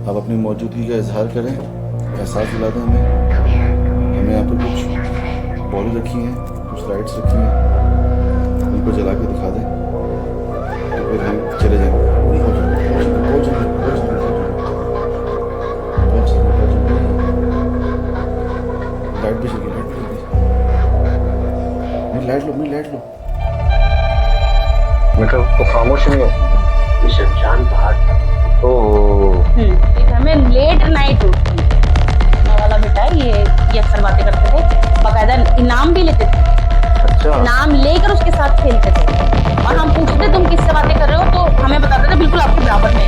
आप अपनी मौजूदगी का इजहार करें, एहसास दिला दें हमें। हमें यहाँ पे कुछ बॉल रखी हैं, कुछ लाइट्स रखी हैं, उनको जला के दिखा दें तो फिर हम चले जाएंगे। वही हो जाएंगे, पहुँच जाएंगे, पहुँच जाएंगे, पहुँच जाएंगे, पहुँच जाएंगे, पहुँच जाएंगे। लाइट भी जगी, लाइट भी जगी। मेरी लाइट लो, मेरी लाइट लो। मतलब वो खामोश नहीं है। ये शमशान घाट था। ओह, ये घर में लेट नाइट होती है। अपना वाला बेटा है ये अक्सर बातें करते थे, बाकायदा इनाम भी लेते थे। अच्छा। इनाम लेकर उसके साथ खेलते थे और हम पूछते तुम किससे बातें कर रहे हो तो हमें बताते थे बिल्कुल आपके बराबर में है।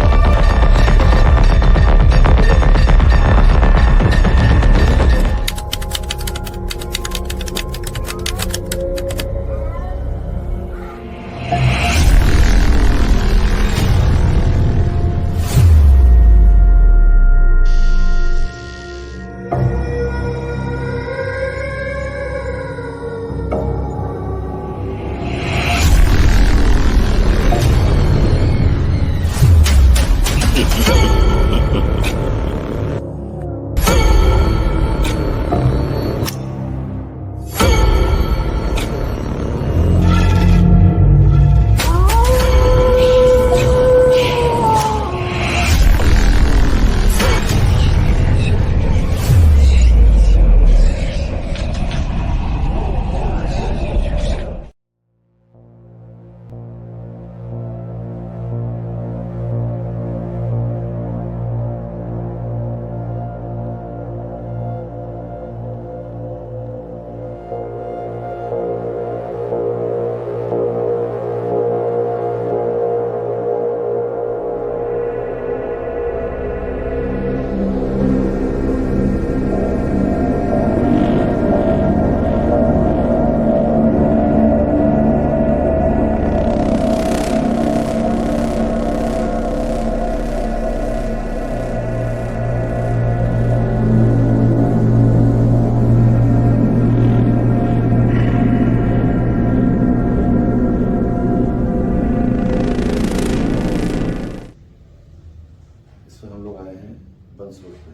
इस पर हम लोग आए हैं बंस रोड पे।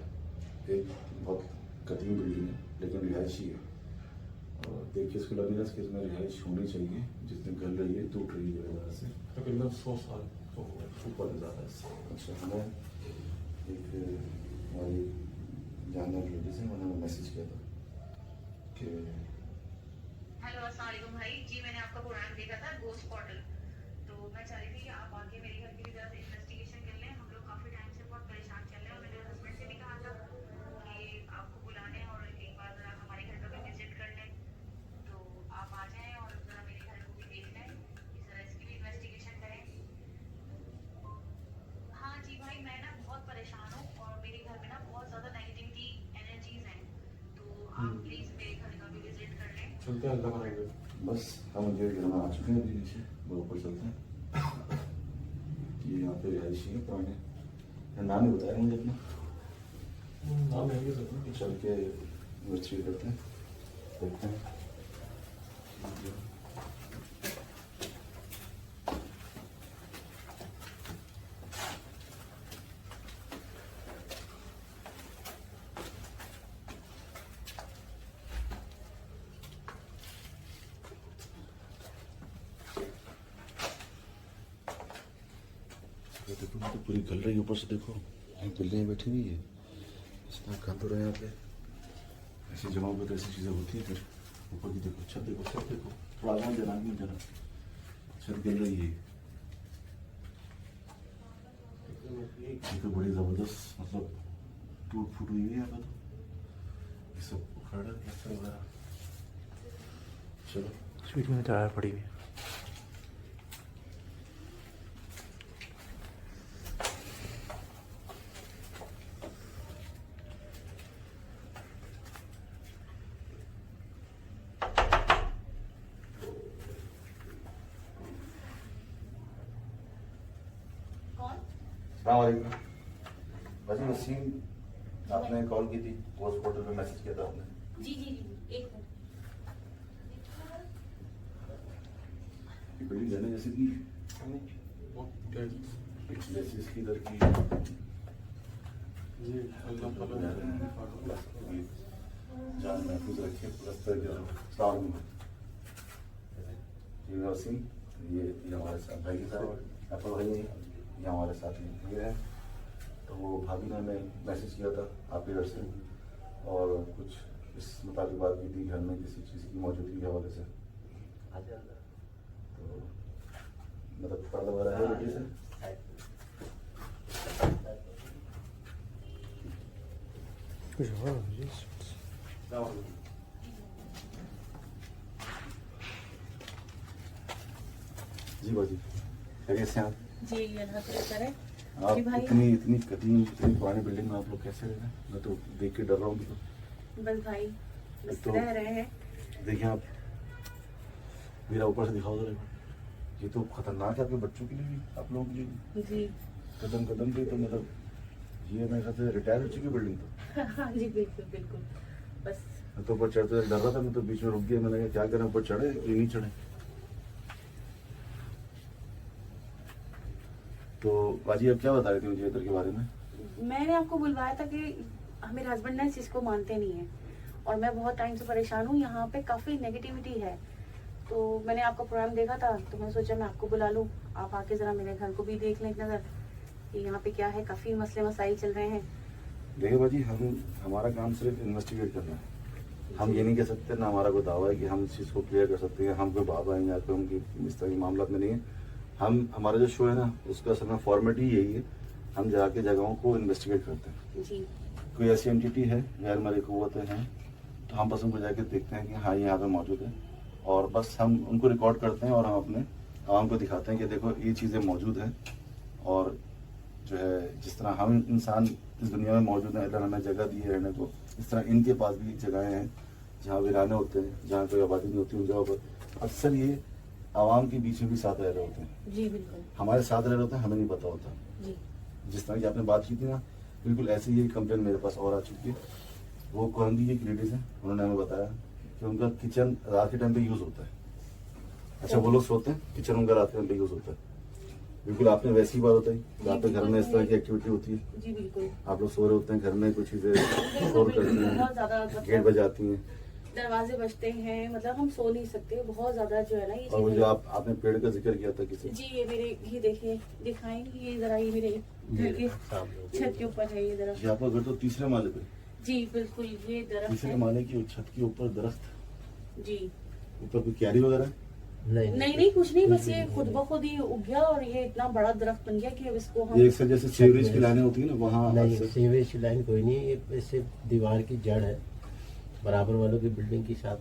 एक बहुत कदीम बिल्डिंग है लेकिन रिहायशी है, और देखिए इसको लग रहा है कि इसमें रिहाइश होनी चाहिए। जितनी गल रही है, टूट रही है वजह से, तकरीबन 100 साल तो हो गए। ऊपर ज़्यादा है इससे। अच्छा, हमें एक हमारी जानवर लेडी से उन्होंने मैसेज किया था कि हेलो अस्सलाम वालेकुम भाई जी, मैंने आपका प्रोग्राम देखा था गोस्ट पोर्टल। तो मैं चाह रही थी कि आप आके मेरे घर की जरा इन्वेस्टिगेशन कर लें। हम लोग काफ़ी टाइम से बहुत परेशान चल रहे हैं और मेरे हस्बैंड से भी कहा था कि आपको बुलाने और एक बार जरा हमारे घर का भी विजिट कर लें। तो आप आ जाएं और जरा मेरे घर को भी देख लें, जरा इसकी भी इन्वेस्टिगेशन करें। हाँ जी भाई, मैं ना बहुत परेशान हूँ और मेरे घर में ना बहुत ज़्यादा नेगेटिविटी एनर्जीज हैं। तो आप प्लीज़ मेरे घर का भी विजिट कर लें। चलते हैं, अल्लाह करेंगे। बस हम ये घर में आ चुके हैं। अभी नीचे वो ऊपर चलते हैं। ये यहाँ पे रिहायशी है पुराने। नाम ही बताया मुझे अपना। नाम है ये सब। चल के इन्वेस्टिगेट करते हैं, देखते हैं। देखो, तो पूरी गल रही है ऊपर से। देखो बिल्डिंग बैठी हुई है, इतना गंद हो रहा है यहाँ पे। ऐसी जगहों पे तो ऐसी चीज़ें होती है। फिर ऊपर की देखो, छत देखो, छत देखो। थोड़ा आगे जरा, आगे जरा, छत गल रही है। ये तो बड़ी ज़बरदस्त मतलब टूट फूट हुई है यहाँ पे। तो ये सब उखाड़ा प्लास्टर वगैरह। चलो स्वीट में चाय पड़ी हुई है। अस्सलाम वालेकुम। वैसे वसीम, आपने कॉल की थी, पोस्ट पोर्टल पे मैसेज किया था आपने। जी जी जी, एक मिनट। ये बिल्डिंग जाने जैसे कि बहुत जैसे इसकी इधर की जी अल्लाह ताला जान महफूज रखे प्लस सलाम ये वसीम ये हमारे साथ भाई के साथ एप्पल भाई ये हमारे साथ ये है। तो वो भाभी ने हमें मैसेज किया था आपके घर से और कुछ इस मुताबिक बात की थी घर में किसी चीज़ की मौजूदगी के हवाले से। तो मतलब पर्दा वगैरह है बेटी से जी बाजी कैसे आप? जी अल्हम्दुलिल्लाह है। आप जी भाई। इतनी कदीम इतनी पुरानी बिल्डिंग में आप लोग कैसे रह रहे हैं? मैं तो देख के डर रहा हूँ। तो बस भाई बस तो- रह रहे हैं। देखिए आप मेरा ऊपर से दिखाओ जरा। ये तो खतरनाक है आपके बच्चों के लिए भी आप लोगों के लिए भी। जी कदम कदम पे तो मतलब ये मेरे ख्याल से रिटायर हो चुकी बिल्डिंग तो। हाँ जी बिल्कुल बिल्कुल। बस मैं तो ऊपर चढ़ते डर रहा था, मैं तो बीच में रुक गया। मैंने कहा क्या करें, ऊपर चढ़े कि नहीं चढ़े। तो बाजी अब क्या बता रही थी मुझे इधर के बारे में? मैंने आपको बुलवाया था कि मेरे हस्बैंड ना इस चीज़ को मानते नहीं हैं और मैं बहुत टाइम से परेशान हूँ। यहाँ पे काफ़ी नेगेटिविटी है, तो मैंने आपका प्रोग्राम देखा था तो मैं सोचा मैं आपको बुला लूँ, आप आके ज़रा मेरे घर को भी देख लें एक नज़र कि यहाँ पे क्या है। काफ़ी मसले मसाइल चल रहे हैं। देखिए बाजी हमारा काम सिर्फ इन्वेस्टिगेट करना है। हम ये नहीं कह सकते, ना हमारा कोई दावा है कि हम इस चीज़ को क्लियर कर सकते हैं। हम कोई बाबा हैं या कोई हम इस तरह के मामला में नहीं है। हमारा जो शो है ना उसका असल में फॉर्मेट ही यही है, हम जाके जगहों को इन्वेस्टिगेट करते हैं। जी कोई ऐसी एंटिटी है गैर मरी क़ुव्वतें हैं तो हम बस उनको जाके देखते हैं कि हाँ ये यहाँ पे मौजूद है और बस हम उनको रिकॉर्ड करते हैं और हम अपने आवाम को दिखाते हैं कि देखो ये चीज़ें मौजूद हैं। और जो है जिस तरह हम इंसान इस दुनिया में मौजूद हैं, अल्लाह ने हमें जगह दी है रहने को, इस तरह इनके पास भी जगहें हैं जहाँ वीराने होते हैं, जहाँ कोई आबादी नहीं होती उन जगहों पर अक्सर ये आवाम के बीच में भी साथ रह रहे होते हैं। जी बिल्कुल। हमारे साथ रह रहे होते हैं, हमें नहीं पता होता। जी जिस तरह की आपने बात की थी ना, बिल्कुल ऐसी ही कंप्लेन मेरे पास और आ चुकी है। वो कोहंदी एक लेडीज है, उन्होंने हमें बताया कि उनका किचन रात के टाइम पे यूज़ होता है। अच्छा वो लोग सोते हैं, किचन उनका रात के टाइम पे यूज़ होता है। बिल्कुल आपने वैसी बात बताई, रात में घर में इस तरह की एक्टिविटी होती है। जी बिल्कुल। आप लोग सो रहे होते हैं, घर में कुछ चीज़ें शोर करती बहुत हैं, ज़्यादा गेट बजाती हैं दरवाजे बजते हैं, मतलब हम सो नहीं सकते। बहुत ज्यादा जो है ना ये और वो चीजें। जो आपने पेड़ का जिक्र किया था किसी जी ये मेरे ये देखिए दिखाएंगे ये जरा, ये मेरे घर के छत के ऊपर है ये जरा। जी आपका घर तो तीसरे माले पे? जी बिल्कुल ये दरख्त तीसरे है। माले की छत के ऊपर दरख्त, जी ऊपर कोई क्यारी वगैरह? नहीं कुछ नहीं, बस ये खुद ब खुद ही उग गया और ये इतना बड़ा दरख्त बन गया कि अब इसको हम ये अक्सर जैसे सीवरेज की लाइनें होती है ना वहाँ नहीं, अक्सर- सीवेज की लाइन कोई नहीं, ये इससे दीवार की जड़ है, बराबर वालों की बिल्डिंग की साथ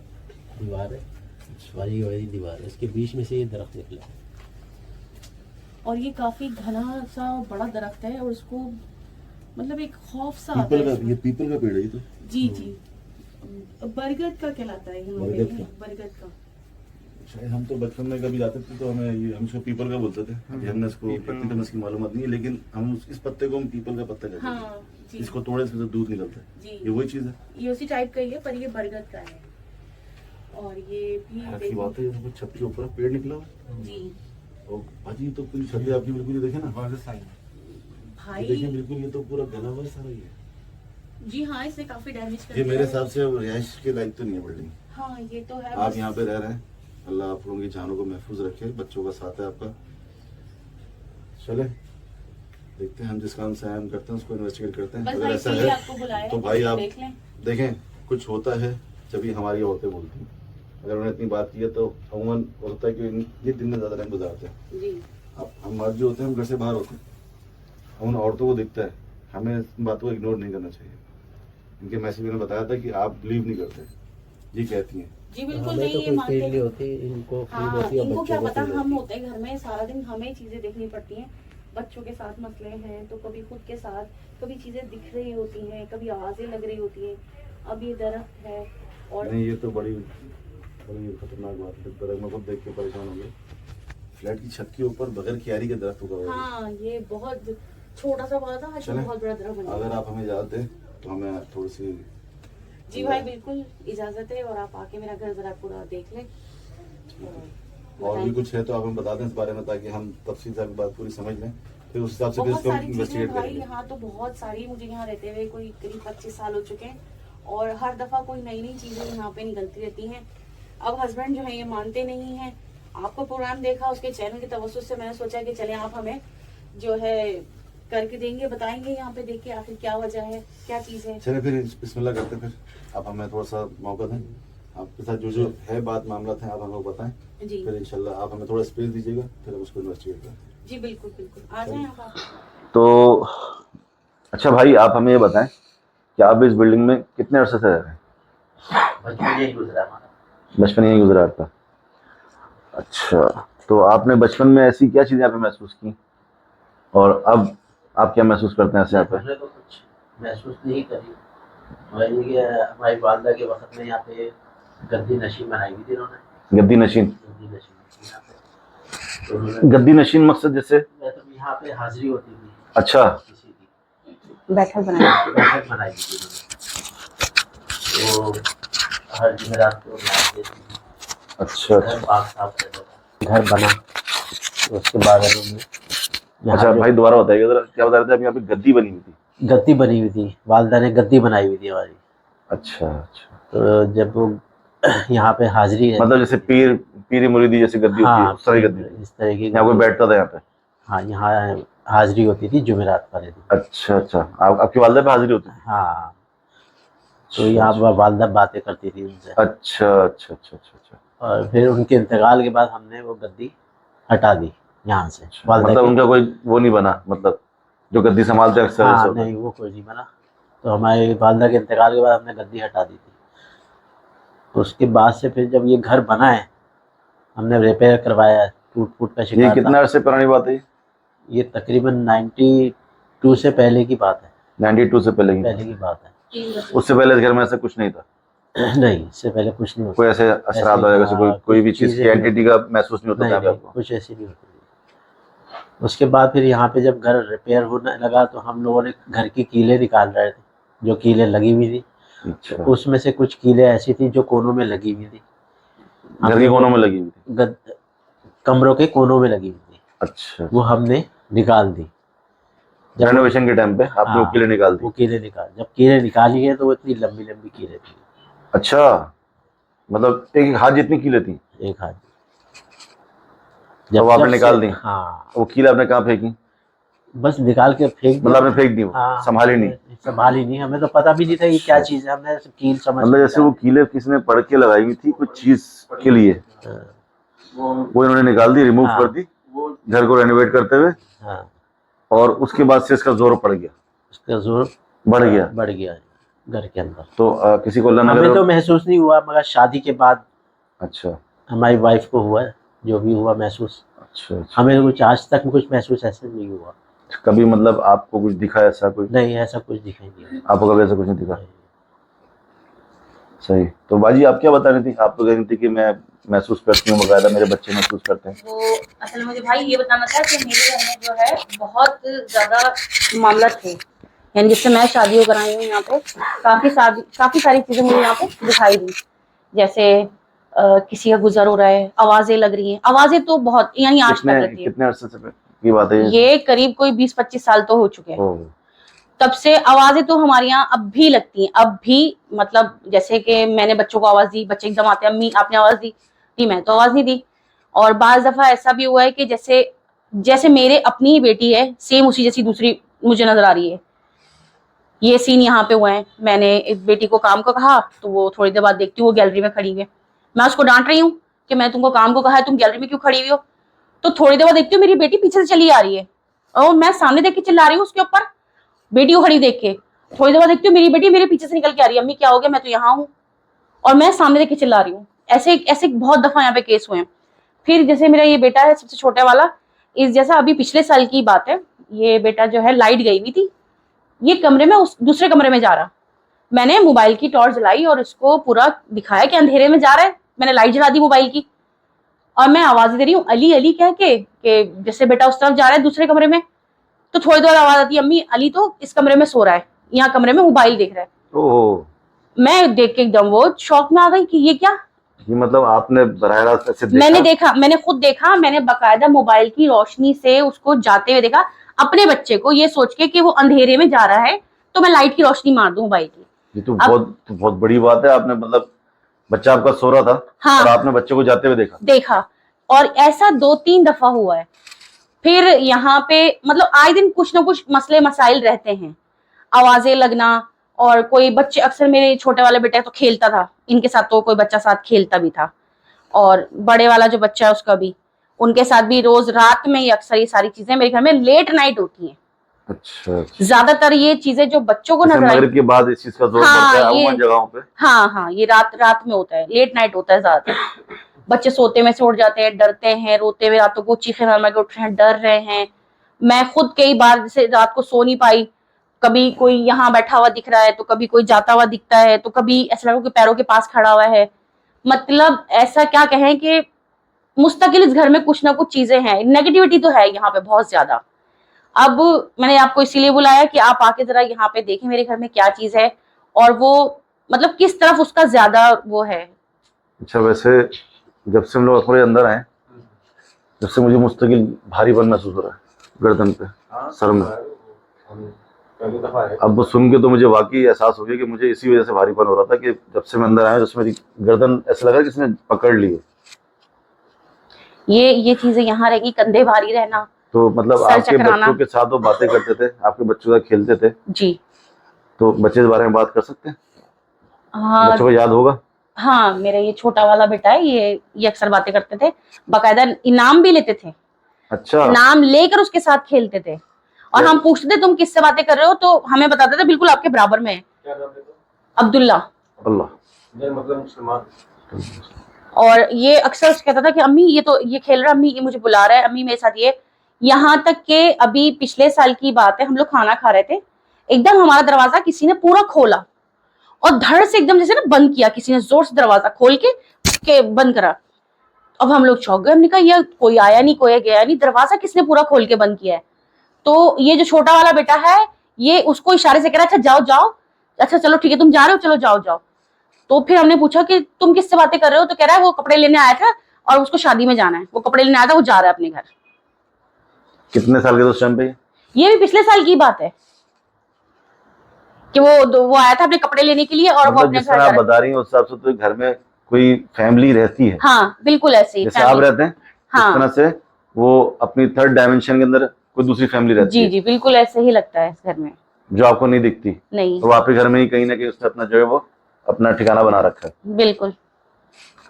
दीवार है, वाली वाली दीवार है, इसके बीच में से ये दरख्त निकला है। और ये काफी घना सा बड़ा दरख्त है और उसको मतलब एक खौफ सा आता पीपल है का, इसमें। ये पीपल का पेड़ है ये तो। जी जी बरगद का कहलाता है यहाँ पे, बरगद का? बरगद का। शायद हम तो बचपन में कभी जाते थे तो हमें ये हम इसको पीपल का बोलते थे। अभी हमने इसको टेक्निकल इसकी मालूमात नहीं है, लेकिन हम इस पत्ते को हम पीपल का पत्ता कहते हैं। हाँ जी इसको तोड़े इसमें से दूध निकलता है। जी ये वही चीज है। ये उसी टाइप का ही है पर ये बरगद का है। और ये भी की देखिए- बात है, ये तो छत के ऊपर पेड़ निकला हुआ है। जी और भाजी तो पूरी छत आपकी बिल्कुल ये देखे ना, ये देखिए भाई बिल्कुल ये तो पूरा गला हुआ है सारा ये। जी हाँ इसने काफी डैमेज कर ये दिया मेरे है। हिसाब से अब रिहाइश के लायक तो नहीं है बिल्डिंग। हाँ ये तो है आप बस- यहाँ पे रह रहे हैं, अल्लाह आप लोगों की जानों को महफूज रखे, बच्चों का साथ है आपका। चले देखते हैं हम जिस काम से आए हम करते हैं उसको इन्वेस्टिगेट करते हैं। बस अगर भाई ऐसा इसीलिए है आपको बुलाया तो है, भाई आप देख लें। देखें कुछ होता है जब हमारी औरतें बोलती हैं। अगर उन्होंने इतनी बात की है तो अमूमन होता है कि ये दिन में ज्यादा टाइम गुजारते हैं। जी अब हम मर्द जो होते हैं हम घर से बाहर होते हैं, हम उन औरतों को दिखता है, हमें इन बातों को इग्नोर नहीं करना चाहिए। इनके मैसेज में बताया था कि आप बिलीव नहीं करते, ये कहती हैं। जी बिल्कुल हमें नहीं तो ये कोई मानते फील नहीं हैं। होती, इनको फील हाँ होती है, इनको क्या बच्चों को पता, फील हम होती है। होते हैं घर में सारा दिन, हमें चीजें देखनी पड़ती हैं। बच्चों के साथ मसले हैं तो कभी खुद के साथ, कभी चीजें दिख रही होती हैं, कभी आवाजें लग रही होती हैं। अब ये दरख्त है और नहीं ये तो बड़ी बड़ी खतरनाक बात है। दरख्त में खुद देख के परेशान हो गए। फ्लैट की छत के ऊपर बगैर क्यारी के दरख्त उगा हुआ है। हाँ ये बहुत छोटा सा पौधा था, आज चलें, बहुत बड़ा दरख्त बन अगर गया। आप हमें इजाजत दें तो हमें थोड़ी सी जी भाई बिल्कुल इजाजत है और आप आके मेरा घर जरा पूरा देख लें। और भी कुछ है तो आप हमें बता दें इस बारे में ताकि हम तफसील से आपकी बात पूरी समझ लें। फिर उस हिसाब से फिर बहुत उसको सारी चीजें इन्वेस्टिगेट भाई करेंगे। यहाँ तो बहुत सारी, मुझे यहाँ रहते हुए कोई करीब 25 साल हो चुके हैं और हर दफा कोई नई नई चीजें यहाँ पे निकलती रहती हैं। अब हस्बैंड जो है ये मानते नहीं हैं। आपका प्रोग्राम देखा, उसके चैनल की तवज्जुह से मैंने सोचा कि चले आप हमें जो है करके देंगे, बताएंगे यहाँ पे देख के आखिर क्या वजह है, क्या चीज है। चलिए फिर बिस्मिल्लाह करते हैं। फिर आप हमें थोड़ा सा मौका दें, आपके साथ जो जो है बात मामला है आप हमें बताएं, जी फिर इंशाल्लाह आप हमें थोड़ा स्पेस दीजिएगा, फिर हम उसको इन्वेस्टिगेट करें। जी बिल्कुल बिल्कुल, आ जाए आप। तो अच्छा भाई, आप हमें ये बताएं कि आप इस बिल्डिंग में कितने अरसे से रह रहे हैं? बचपन यही गुजरा हमारा। बचपन यही गुजरा आपका? अच्छा, तो आपने बचपन में ऐसी क्या चीज़ें यहाँ पे महसूस की और अब आप क्या महसूस करते हैं ऐसे यहाँ पे? हमने तो कुछ महसूस नहीं करी। वही कि हमारी वालदा के वक्त में यहाँ पे गद्दी नशीन बनाई हुई थी इन्होंने। गद्दी नशीन? गद्दी नशीन थी यहाँ पे। तो उन्होंने गद्दी नशीन मकसद जैसे? मतलब यहाँ पे हाजिरी होती थी अच्छा, किसी की, बैठक बनाए। बैठक बनाई थी उन्होंने। तो हर जुमेरात को नमाज देती थी। अच्छा घर पाक साफ रहता था। घर बना तो उसके बाद उन्होंने यहाँ अच्छा जो भाई दोबारा बताइए जरा, क्या बता रहे थे आप? यहाँ पे गद्दी बनी हुई थी? गद्दी बनी हुई थी, वालदा ने गद्दी बनाई हुई थी हमारी। अच्छा अच्छा, तो जब वो यहाँ पे हाजिरी है, मतलब जैसे पीरी मुरीदी जैसे गद्दी होती है हाँ उस तरह की गद्दी थी? इस तरह की यहाँ कोई बैठता था यहाँ पे? हाँ, यहाँ हाजिरी होती थी जुमेरात पर। अच्छा अच्छा, आपकी वालदा पे हाजिरी होती थी? हाँ, तो यहाँ पर वालदा बातें करती थी उनसे। अच्छा अच्छा अच्छा अच्छा अच्छा, और फिर उनके इंतकाल के बाद हमने वो गद्दी हटा दी यहाँ से। वालदा मतलब की- उनका कोई वो नहीं बना, मतलब जो गद्दी संभालते हैं अक्सर ऐसा हाँ होता है? नहीं, वो कोई नहीं बना। तो हमारे वालदा के इंतकाल के बाद हमने गद्दी हटा दी थी। तो उसके बाद से फिर जब ये घर बना है, हमने रिपेयर करवाया, टूट फूट का ये शिकार कितना था। अरसे पुरानी बात है ये? ये तकरीबन 92 से पहले की बात है। 92 से पहले की? पहले की बात है। उससे पहले इस घर में ऐसा कुछ नहीं था? नहीं, इससे पहले कुछ नहीं होता। कोई ऐसे असरात वगैरह से कोई भी चीज़ की एंटिटी का महसूस नहीं होता नहीं, यहाँ पे नहीं, आपको? कुछ ऐसी नहीं होती। उसके बाद फिर यहाँ पे जब घर रिपेयर होने लगा तो हम लोगों ने घर की कीलें निकाल रहे थे, जो कीलें लगी हुई थी। अच्छा, उसमें से कुछ कीलें ऐसी थी जो कोनों में लगी हुई थी। घर के कोनों में लगी हुई थी? कमरों के कोनों में लगी हुई थी। अच्छा, वो हमने निकाल दी। जब रेनोवेशन के टाइम पे आपने वो हाँ, कीलें निकाल दी? वो कीलें निकाल, जब कीलें निकाली है तो वो इतनी लंबी लंबी कीलें थी। अच्छा, मतलब एक हाथ जितनी कीलें थी? एक हाथ। तो वो आपने निकाल दी? हाँ, वो कील आपने कहाँ फेंकी? बस निकाल के फेंक मतलब आपने फेंक दी वो? हाँ, संभाली नहीं? संभाली नहीं, हमें तो पता भी नहीं था ये क्या चीज़ है। हमने कील समझ मतलब जैसे वो कीलें किसी ने पढ़ के लगाई हुई थी कुछ चीज के लिए, हाँ, वो इन्होंने निकाल दी, रिमूव हाँ। कर दी घर को रेनोवेट करते हुए, हाँ, और उसके बाद से इसका जोर पड़ गया, उसका जोर बढ़ गया। बढ़ गया घर के अंदर। तो किसी को अल्लाह न हमें करे? तो महसूस नहीं हुआ, मगर शादी के बाद अच्छा हमारी वाइफ को हुआ, जो भी हुआ महसूस। अच्छा अच्छा, हमें कुछ आज तक कुछ महसूस ऐसे नहीं हुआ। कभी मतलब आपको कुछ दिखा ऐसा कोई? नहीं, ऐसा कुछ दिखाई नहीं दिया। आपको कभी ऐसा कुछ नहीं दिखा? सही। तो बाजी आप क्या बता रही थी? आप तो कह रही थी कि मैं महसूस करती हूँ, बकायदा मेरे बच्चे महसूस करते हैं। वो असल में मुझे भाई ये बताना था कि मेरे घर में जो है बहुत ज्यादा मामला थे, यानी जिससे मैं शादी होकर आई हूँ यहाँ पे काफी सारी चीजें मुझे यहाँ पे दिखाई दी। जैसे किसी का गुजर हो रहा है, आवाजें लग रही हैं, आवाजें तो बहुत, यानी आज तक रहती है। कितने अरसे से की बात है ये करीब कोई 20-25 साल तो हो चुके हैं। ओह, तब से आवाजें तो हमारे यहाँ अब भी लगती हैं, अब भी। मतलब जैसे कि मैंने बच्चों को आवाज दी, बच्चे एकदम आते हैं, अम्मी आपने आवाज दी, नहीं मैं तो आवाज नहीं दी। और बाज दफा ऐसा भी हुआ है कि जैसे मेरे अपनी ही बेटी है, सेम उसी जैसी दूसरी मुझे नजर आ रही है। ये सीन यहाँ पे हुए हैं। मैंने एक बेटी को काम को कहा तो वो थोड़ी देर बाद देखती हूँ वो गैलरी में खड़ी हुई है। मैं उसको डांट रही हूँ कि मैं तुमको काम को कहा है, तुम गैलरी में क्यों खड़ी हुई हो? तो थोड़ी देर बाद देखती हूँ मेरी बेटी पीछे से चली आ रही है और मैं सामने देख के चिल्ला रही हूँ उसके ऊपर, बेटी को खड़ी देख के। थोड़ी देर बाद देखती हूँ मेरी बेटी मेरे पीछे से निकल के आ रही है, अम्मी क्या हो गया, मैं तो यहाँ हूँ, और मैं सामने देख के चिल्ला रही हूँ। ऐसे ऐसे बहुत दफा यहाँ पे केस हुए हैं। फिर जैसे मेरा ये बेटा है सबसे छोटा वाला, इस जैसा अभी पिछले साल की बात है, ये बेटा जो है लाइट गई हुई थी, ये कमरे में उस दूसरे कमरे में जा रहा, मैंने मोबाइल की टॉर्च जलाई और इसको पूरा दिखाया कि अंधेरे में जा रहा है। मैंने लाइट जला दी मोबाइल की और मैं आवाज दे रही हूँ अली अली कह के कि जैसे बेटा उस तरफ जा रहा है दूसरे कमरे में। तो थोड़ी देर आवाज आती है, अम्मी अली तो इस कमरे में सो रहा है, यहाँ कमरे में मोबाइल देख रहा है। ओह, मैं देख के एकदम वो शौक में आ गई कि ये क्या। ये मतलब आपने बराह रास्त ऐसे देखा? मैंने खुद देखा, मैंने बाकायदा मोबाइल की रोशनी से उसको जाते हुए देखा। अपने बच्चे को ये सोच के कि वो अंधेरे में जा रहा है तो मैं लाइट की रोशनी मार दूं बाइक की। ये तो बहुत बड़ी बात है। आपने मतलब बच्चा आपका सो रहा था हाँ, और आपने बच्चे को जाते हुए देखा और ऐसा 2-3 दफा हुआ है। फिर यहाँ पे मतलब आए दिन कुछ ना कुछ मसले मसाइल रहते हैं, आवाजें लगना, और कोई बच्चे, अक्सर मेरे छोटे वाले बेटे तो खेलता था इनके साथ, तो कोई बच्चा साथ खेलता भी था, और बड़े वाला जो बच्चा है उसका भी, उनके साथ भी रोज रात में ही अक्सर ये सारी चीजें मेरे घर में लेट नाइट होती हैं। अच्छा, ज्यादातर ये चीजें जो बच्चों को जैसे नजर मगरिब के बाद इस चीज का जोर हाँ, पड़ता है ये- अमूमन जगहों पे। हाँ, ये रात में होता है, लेट नाइट होता है ज्यादातर। बच्चे सोते में से उठ जाते हैं, डरते हैं, रोते हुए रातों को चीखे मार के उठ रहे हैं, डर रहे हैं। मैं खुद कई बार जैसे रात को सो नहीं पाई, कभी कोई यहाँ बैठा हुआ दिख रहा है तो कभी कोई जाता हुआ दिखता है, तो कभी ऐसा लगा कि पैरों के पास खड़ा हुआ है। मतलब ऐसा क्या कहें कि मुस्तकिल इस घर में कुछ ना कुछ चीजें हैं, नेगेटिविटी तो है यहाँ पे बहुत ज्यादा। अब मैंने आपको इसीलिए बुलाया कि आप आके जरा यहाँ पे देखें मेरे घर में क्या चीज है, और वो मतलब किस तरफ उसका ज्यादा वो है। अच्छा, वैसे जब से हम लोग थोड़े अंदर आए, जब से मुझे मुस्तकिल भारीपन महसूस हो रहा है गर्दन पे, सर में। पहली दफा है। अब वो सुन के तो मुझे वाकई एहसास हो गया कि मुझे इसी वजह से भारीपन हो रहा था कि जब से मैं अंदर आया, जब से मेरी गर्दन ऐसा लगा कि किसी ने पकड़ ली है। ये चीजें यहाँ रहेगी, कंधे भारी रहना, तो मतलब सर आपके चकराना। बच्चों के साथ वो बातें करते थे, आपके बच्चों का खेलते थे, जी तो बच्चे के बारे में बात कर सकते हैं? हाँ। बच्चों को याद होगा? हाँ, मेरा ये छोटा वाला बेटा है, ये अक्सर बातें करते थे, बाकायदा इनाम भी लेते थे। अच्छा, नाम लेकर उसके साथ खेलते थे, और हम पूछते थे तुम किससे बातें कर रहे हो, तो हमें बताते थे बिल्कुल आपके बराबर में है, क्या नाम है? अब्दुल्ला। अल्लाह। ये मतलब मुसलमान। और ये अक्सर कहता था कि अम्मी ये खेल रहा है, अम्मी ये मुझे बुला रहा है, अम्मी मेरे साथ ये। यहाँ तक के अभी पिछले साल की बात है, हम लोग खाना खा रहे थे, एकदम हमारा दरवाजा किसी ने पूरा खोला और धड़ से एकदम जैसे ना बंद किया, किसी ने जोर से दरवाजा खोल के बंद करा। अब हम लोग चौंक गए, हमने कहा ये कोई आया नहीं, कोई गया नहीं, दरवाजा किसने पूरा खोल के बंद किया है। तो ये जो छोटा वाला बेटा है, ये उसको इशारे से कह रहा अच्छा जाओ जाओ, अच्छा चलो ठीक है तुम जा रहे हो, चलो जाओ जाओ। तो फिर हमने पूछा कि तुम किससे बातें कर रहे हो, तो कह रहा है वो कपड़े लेने आया था और उसको शादी में जाना है, वो कपड़े लेने आया था, वो जा रहा है अपने घर। कितने साल के थे उस टाइम पे? ये भी पिछले साल की बात है कि वो आया था अपने कपड़े लेने के लिए, और वो मतलब अपने जिस घर तरह जा आप रहा है। बता रही हैं उस हिसाब से तो घर में कोई फैमिली रहती है। हाँ बिल्कुल ऐसे ही, जैसे आप family। रहते हैं हाँ। इस तरह से वो अपनी थर्ड डायमेंशन के अंदर कोई दूसरी फैमिली रहती जी है, जी बिल्कुल ऐसे ही लगता है इस घर में। जो आपको नहीं दिखती। नहीं, तो आपके घर में ही कहीं ना कहीं उसने अपना जो है वो अपना ठिकाना बना रखा है। बिल्कुल।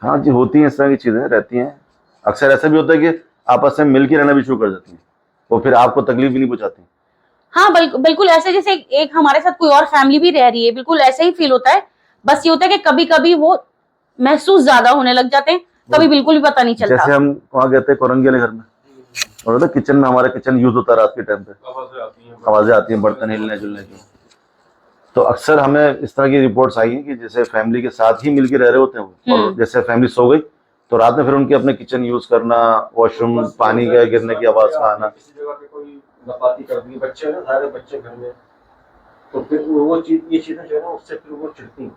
हाँ जी, होती हैं इस तरह की चीजें, रहती हैं। अक्सर ऐसा भी होता है कि आपस में मिल के रहना भी शुरू कर देती हैं, वो फिर आपको तकलीफ भी नहीं पहुंचाती। हाँ बिल्कुल ऐसे, जैसे एक हमारे साथ कोई और फैमिली भी रह रही है, बिल्कुल ऐसे ही फील होता है। बस ये होता है कि कभी कभी वो महसूस ज्यादा होने लग जाते हैं, कभी बिल्कुल भी पता नहीं जैसे चलता। हम वहाँ गए थे कोरंगी वाले घर में, और ना किचन में, हमारा किचन यूज होता है रात के टाइम पे, आवाजें आती हैं बर्तन हिलने जुलने की। तो अक्सर हमें इस तरह की रिपोर्ट्स आई हैं कि जैसे फैमिली के साथ ही मिलके रह रहे होते हैं वो, और जैसे फैमिली सो गई तो रात में फिर उनके अपने किचन यूज करना, वॉशरूम, पानी का गिरने की आवाज का आना। किसी जगह पे कोई नपाती कर दी, बच्चे ना, सारे बच्चे घर में, तो फिर वो चीज, ये चीजें जो है ना उससे फिर वो चिढ़ती हैं,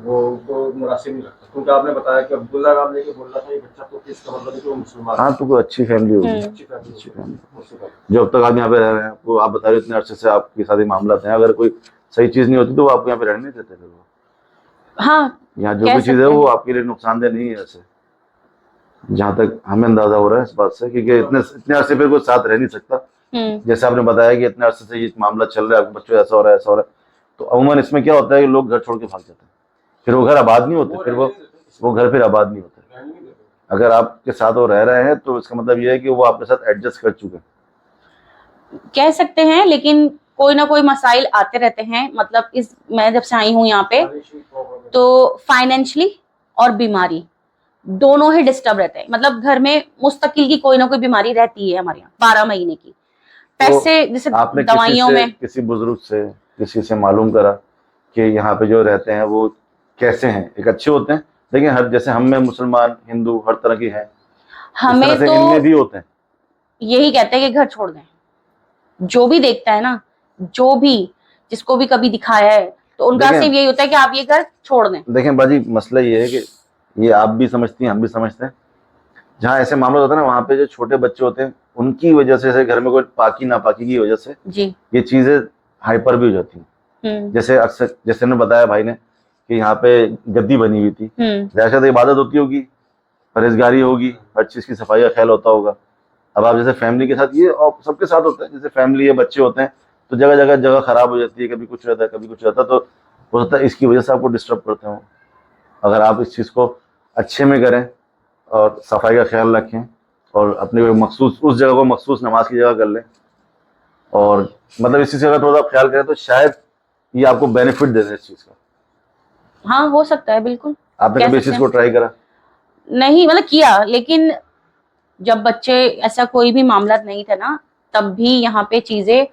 वो उनको मुनासिब नहीं लगता। क्योंकि आपने बताया कि अब्दुल्ला नाम लेके बोल रहा था ये बच्चा, तो किसका मतलब है कि वो मुसलमान हाँ, तो कोई अच्छी फैमिली होगी, अच्छी फैमिली, मुझसे बात। जो अब तक आप यहाँ पे रह रहे हैं, आपको आप बता रहे हो इतने अरसे से आपके साथ ही मामला हैं, अगर कोई सही चीज नहीं होती तो वो आपको यहाँ पे रहने नहीं देते फिर वो। हाँ यहाँ जो कह भी चीज है सकते वो हैं। आपके लिए नुकसानदेह नहीं है ऐसे, जहाँ तक हमें अंदाजा हो रहा है इस बात से, क्योंकि इतने अरसे पे कोई साथ रह नहीं सकता। जैसे आपने बताया कि इतने अरसे से ये मामला चल रहा है, आपके बच्चों ऐसा हो रहा है, ऐसा हो रहा है, तो अमूमन इसमें क्या होता है कि लोग घर छोड़ के भाग जाते हैं, फिर वो घर आबाद नहीं होते, फिर वो घर फिर आबाद नहीं होते। अगर आपके साथ वो रह रहे हैं तो इसका मतलब ये है कि वो आपके साथ एडजस्ट कर चुके हैं। कह सकते हैं, लेकिन कोई ना कोई मसाइल आते रहते हैं। मतलब मैं जब से आई हूँ यहाँ पे, तो फाइनेंशियली और बीमारी दोनों ही डिस्टर्ब रहते हैं। मतलब घर में मुस्तकिल की कोई ना कोई बीमारी रहती है हमारे यहाँ 12 महीने की। पैसे जैसे आपने दवाइयों में किसी बुजुर्ग से, किसी से मालूम करा कि यहाँ पे जो रहते हैं वो कैसे हैं? एक अच्छे होते हैं, लेकिन हर जैसे हम में मुसलमान, हिंदू हर तरह की हैं, हमें इस तरह से तो इनमें भी होते हैं। यही कहते हैं कि घर छोड़ दें। जो भी देखता है ना, जो भी जिसको भी कभी दिखाया है, तो उनका सिर्फ यही होता है कि आप ये घर छोड़ दें। देखें बाजी, मसला ये है कि ये आप भी समझती हैं, हम भी समझते हैं, जहाँ ऐसे मामला होता है ना, वहाँ पे जो छोटे बच्चे होते हैं उनकी वजह से, घर में कोई पाकी नापाकी की वजह से जी। ये चीजें हाइपर भी हो जाती हैं। जैसे अक्सर, जैसे ने बताया भाई ने कि यहाँ पे गद्दी बनी हुई थी, जैसे इबादत होती होगी, परहेजगारी होगी, हर चीज की सफाई का ख्याल होता होगा। अब आप जैसे फैमिली के साथ, ये और सबके साथ होता है, जैसे फैमिली है, बच्चे होते हैं, तो जगह जगह जगह खराब हो जाती है, कभी कुछ रहता है कभी कुछ रहता है, तो हो सकता है इसकी वजह से आपको डिस्टर्ब करते हो। अगर आप इस चीज़ को अच्छे में करें और सफाई का ख्याल रखें और अपने मखसूस उस जगह को मखसूस नमाज की जगह कर लें, और मतलब इस चीज़ का थोड़ा सा ख्याल करें, तो शायद ये आपको बेनिफिट दे दे इस चीज़ का। हाँ, हो सकता है, बिल्कुल। आपने कभी इस चीज़ को ट्राई करा? नहीं, मतलब किया, लेकिन जब बच्चे, ऐसा कोई भी मामला नहीं था ना, तब भी यहाँ पे चीजें,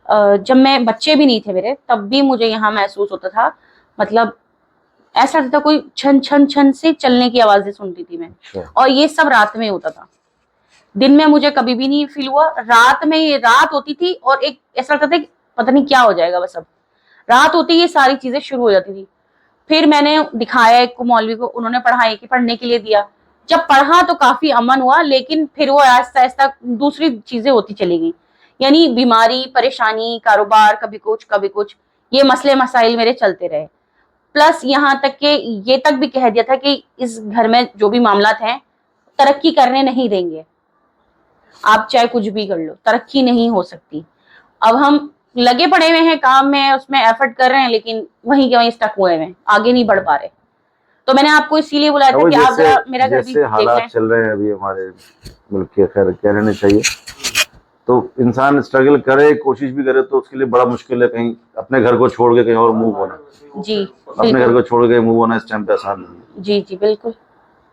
जब मैं, बच्चे भी नहीं थे मेरे, तब भी मुझे यहाँ महसूस होता था, मतलब ऐसा लगता था कोई छन छन छन से चलने की आवाजें सुनती थी मैं। और ये सब रात में होता था, दिन में मुझे कभी भी नहीं फील हुआ। रात में, ये रात होती थी और एक ऐसा लगता था कि पता नहीं क्या हो जाएगा, बस अब रात होती ये सारी चीजें शुरू हो जाती थी। फिर मैंने दिखाया एक को, मौलवी को, उन्होंने पढ़ने के लिए दिया। जब पढ़ा तो काफी अमन हुआ, लेकिन फिर वो आहिस्ता आहिस्ता दूसरी चीजें होती चली गई, यानी बीमारी, परेशानी, कारोबार, कभी कुछ ये मसले मसाइल मेरे चलते रहे। प्लस यहाँ तक के ये तक भी कह दिया था कि इस घर में जो भी मामलात हैं, तरक्की करने नहीं देंगे, आप चाहे कुछ भी कर लो, तरक्की नहीं हो सकती। अब हम लगे पड़े हुए हैं काम में, उसमें एफर्ट कर रहे हैं, लेकिन वहीं के वहीं स्टक हुए हैं, आगे नहीं बढ़ पा रहे। तो मैंने आपको इसीलिए बुलाया था कि आप जरा मेरा घर भी देख लें। हालात चल रहे हैं अभी हमारे मुल्क के, खैर कह रहने चाहिए, तो इंसान स्ट्रगल करे, कोशिश भी करे, तो उसके लिए बड़ा मुश्किल है कहीं अपने घर को छोड़ के कहीं और मूव होना। जी, अपने घर को छोड़ के मूव होना इस टाइम पे आसान नहीं है। जी जी, बिल्कुल।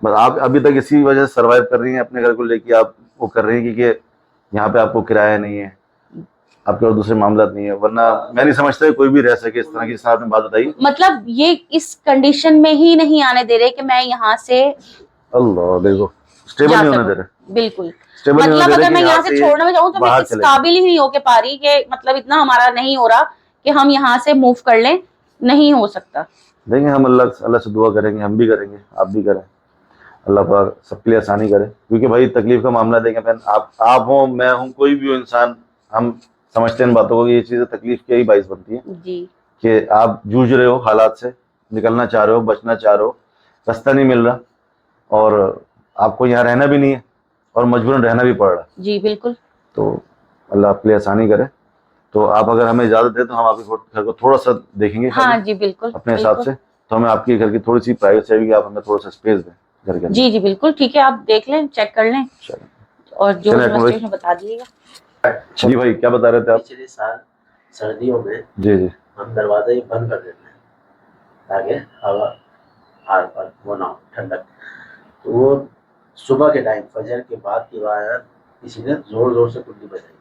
बस आप अभी तक इसी वजह से सर्वाइव कर रही हैं, अपने घर को लेके आप वो कर रही हैं, क्योंकि यहाँ पे आपको किराया नहीं है, आपके और दूसरे मामला नहीं है, वरना मैं नहीं समझता कोई भी रह सके इस तरह की। आपने बात बताई, मतलब ये इस कंडीशन में ही नहीं आने दे रहे कि मैं यहाँ से, अल्लाह देखो, स्टेबल नहीं होने दे रहे, बिल्कुल। मतलब अगर मैं यहाँ से छोड़ने में जाऊँ तो मैं इस काबिल ही नहीं होके पा रही कि, मतलब इतना हमारा नहीं हो रहा कि हम यहाँ से मूव कर लें, नहीं हो सकता। देंगे हम, अल्लाह से दुआ करेंगे, हम भी करेंगे, आप भी करें, अल्लाह पाक सबके लिए आसानी करे, क्योंकि भाई तकलीफ का मामला देंगे, आप हो, मैं हूँ, कोई भी हो इंसान, हम समझते हैं इन बातों को कि ये चीज़ें तकलीफ की ही बाइस बनती है जी, कि आप जूझ रहे हो हालात से, निकलना चाह रहे हो, बचना चाह रहे हो, रास्ता नहीं मिल रहा, और आपको यहाँ रहना भी नहीं है और मजबूरन रहना भी पड़ रहा। जी बिल्कुल। तो अल्लाह आपके लिए आसानी करे। तो आप अगर हमें इजाजत दे तो हम आपके घर को थोड़ा सा देखेंगे। हाँ जी बिल्कुल, अपने हिसाब से, तो हमें आपके घर की थोड़ी सी प्राइवेसी चाहिए कि आप हमें थोड़ा सा स्पेस दें घर के। जी जी बिल्कुल, ठीक है, आप देख लें, चेक कर लें, और जो इन्वेस्टिगेशन बता दीजिएगा। जी भाई, क्या बता रहे थे आप? पिछले साल सर्दियों में जी जी हम दरवाजा ही बंद कर देते हैं ताकि हवा आर पार वो ना हो, ठंडक। तो वो सुबह के टाइम फजर के बाद की बात, किसी ने जोर जोर से कुंडी बजाई।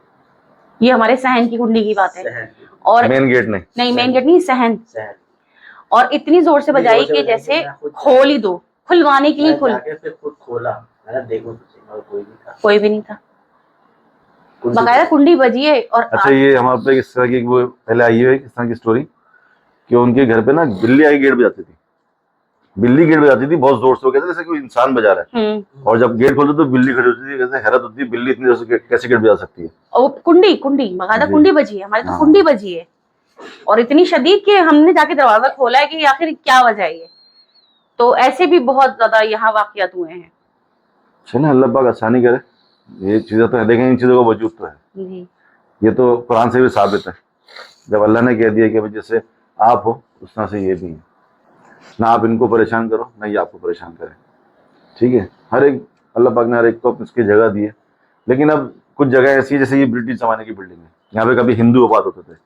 ये हमारे सहन की कुंडी की बात है, और मेन गेट नहीं, मेन गेट नहीं, सहन। और इतनी जोर से बजाई कि जैसे खोल ही दो, खुलवाने के लिए फिर खुद खोला, मैंने देखो तो कोई नहीं था, कोई भी नहीं था, बकायदा कुंडी बजी है। और अच्छा, ये हमारे पे इस तरह की वो पहले आई है इस तरह की स्टोरी कि उनके घर पे ना बिल्ली आई गेट बजाती थी, बिल्ली गेट बजाती थी बहुत जोर से, कहते जैसे कोई इंसान बजा रहा है, और जब गेट खोलते तो बिल्ली खड़ी होती थी, कैसे हैरत होती है, बिल्ली इतनी जोर से कैसे गेट बजा सकती है। और कुंडी बकायदा कुंडी बजी है, हमारे तो कुंडी बजी है, और इतनी शदीद कि हमने जाके दरवाजा खोला है कि आखिर क्या वजह है ये। तो ऐसे भी बहुत ज्यादा यहाँ वाकयात हुए हैं। चलो अल्लाह पाक आसानी करे, ये चीजें तो है, देखें इन चीजों का वजूद तो है जी। ये तो कुरान से भी साबित है, जब अल्लाह ने कह दिया कि जैसे आप हो उस तरह से ये भी है, ना आप इनको परेशान करो ना ये आपको परेशान करें, ठीक है। हर एक अल्लाह पाक ने हर एक को इसकी जगह दी है, लेकिन अब कुछ जगह ऐसी है, जैसे ये ब्रिटिश जमाने की बिल्डिंग है, यहाँ पे कभी हिंदू आबाद होते थे,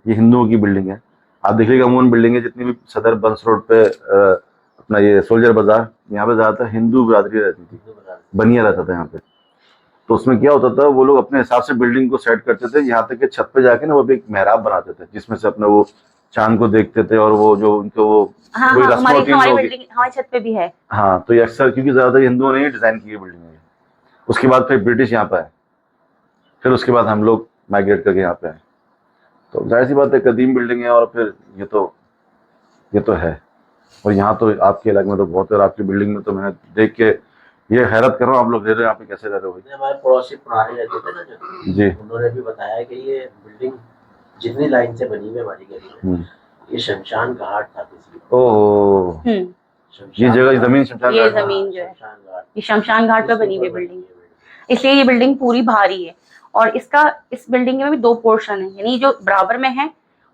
ये हिंदुओं की बिल्डिंग है। आप देखिएगा अमूमन बिल्डिंग है जितनी भी सदर बंस रोड पे अपना ये सोल्जर बाजार, यहाँ पे ज्यादातर हिंदू बिरादरी रहती थी, बनिया रहता था यहाँ पे। तो उसमें क्या होता था, वो लोग अपने हिसाब से बिल्डिंग को सेट करते थे, यहाँ तक कि छत पे जाके ना वो भी एक मेहराब बनाते थे जिसमें से अपने वो चांद को देखते थे, और वो जो उनको वो हमारी छत पे भी है। हाँ, तो ये अक्सर क्योंकि ज्यादातर हिंदुओं ने डिजाइन की बिल्डिंग है। उसके बाद फिर ब्रिटिश यहाँ पे आए, फिर उसके बाद हम लोग माइग्रेट करके यहाँ पे आए, तो जाहिर सी बात है कदीम बिल्डिंग है, और फिर ये तो है। और यहाँ तो आपके इलाके में तो बहुत है, आपकी बिल्डिंग में तो मैंने देख के ये हैरत कर रहा हूँ, आप लोग रह रहे हो यहाँ पे, कैसे रह रहे हो भाई? हमारे पड़ोसी पुराने रहते थे ना जो, जी। उन्होंने भी बताया कि ये बिल्डिंग जितनी लाइन से बनी हुई है हमारी गली में, ये शमशान घाट था किसी का। ओह, ये जगह, ये जमीन शमशान ये घाट है। जमीन जो है शमशान घाट, ये शमशान घाट पे बनी हुई उसके ऊपर बिल्डिंग, बनी है। इसलिए ये बिल्डिंग पूरी भारी है। और इसका, इस बिल्डिंग में भी 2 पोर्शन है, यानी जो बराबर में है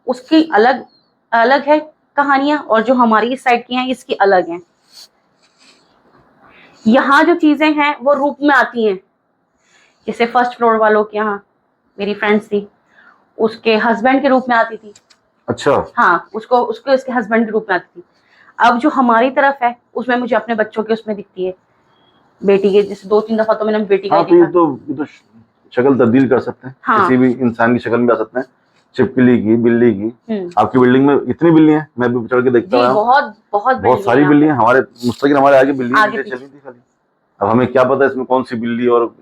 उसकी अलग अलग है कहानियां, और जो हमारी इस साइड की हैं इसकी अलग हैं। यहाँ जो चीजें हैं वो रूप में आती हैं, जैसे फर्स्ट फ्लोर वालों के यहाँ मेरी फ्रेंड्स थी, उसके हस्बैंड के रूप में आती थी। अच्छा, हाँ, उसको उसके उसके हस्बैंड के रूप में आती थी। अब जो हमारी तरफ है उसमें मुझे अपने बच्चों के उसमें दिखती है, बेटी के, जैसे 2-3 दफा तो मैंने बेटी का हाँ, ही तो ये देखा। तो शक्ल तब्दील कर सकते हैं, हाँ। किसी भी इंसान की शक्ल में आ सकते हैं, छिपकली की, बिल्ली की। हम्म। आपकी बिल्डिंग में इतनी बिल्ली हैं? मैं भी चढ़ के देखता जी, हूँ, बहुत बहुत सारी बिल्ली हैं। हमारे मुस्तकिल हमारे आगे बिल्ली आगे चली थी खाली। अब हमें क्या पता इसमें कौन सी बिल्ली और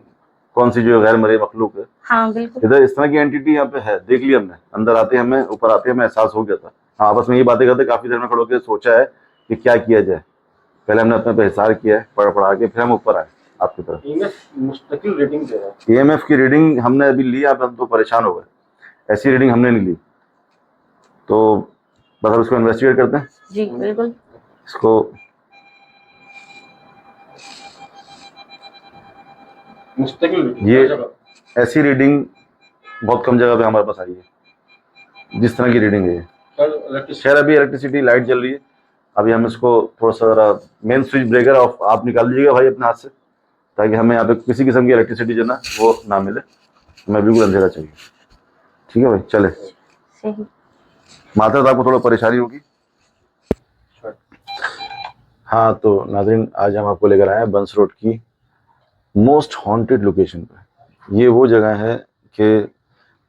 कौन सी जो गैर मरे मखलूक है। हाँ बिल्कुल। इधर इस तरह की एंटिटी यहाँ पे है, देख लिया हमने। अंदर आते हमें, ऊपर आते हमें एहसास हो गया था। हाँ, आपस में ये बातें करते काफी देर में खड़े होकर सोचा है कि क्या किया जाए। पहले हमने अपने पे हिसार किया है, पढ़ा के, फिर हम ऊपर आए आपकी तरफ। EMF मुस्तकिल रीडिंग दे रहा है। EMF की रीडिंग हमने अभी ली, आप हम तो परेशान हो गए, ऐसी रीडिंग हमने नहीं ली। तो बस अब इसको इन्वेस्टिगेट करते हैं। जी बिल्कुल। इसको मुस्तकिल रीडिंग ये ऐसी रीडिंग बहुत कम जगह पे हमारे पास आई है, जिस तरह की रीडिंग है ये। खैर अभी इलेक्ट्रिसिटी लाइट जल रही है, अभी हम इसको थोड़ा सा जरा मेन स्विच ब्रेकर ऑफ आप निकाल दीजिएगा भाई अपने हाथ से, ताकि हमें यहाँ पे किसी किस्म की इलेक्ट्रिसिटी जो ना वो ना मिले। हमें बिल्कुल अंधेरा चाहिए। ठीक है भाई, चले। सही। मात्र आपको थोड़ा परेशानी होगी। हाँ, तो नाज़रीन आज हम आपको लेकर आए हैं बंस रोड की मोस्ट हॉन्टेड लोकेशन पे। ये वो जगह है कि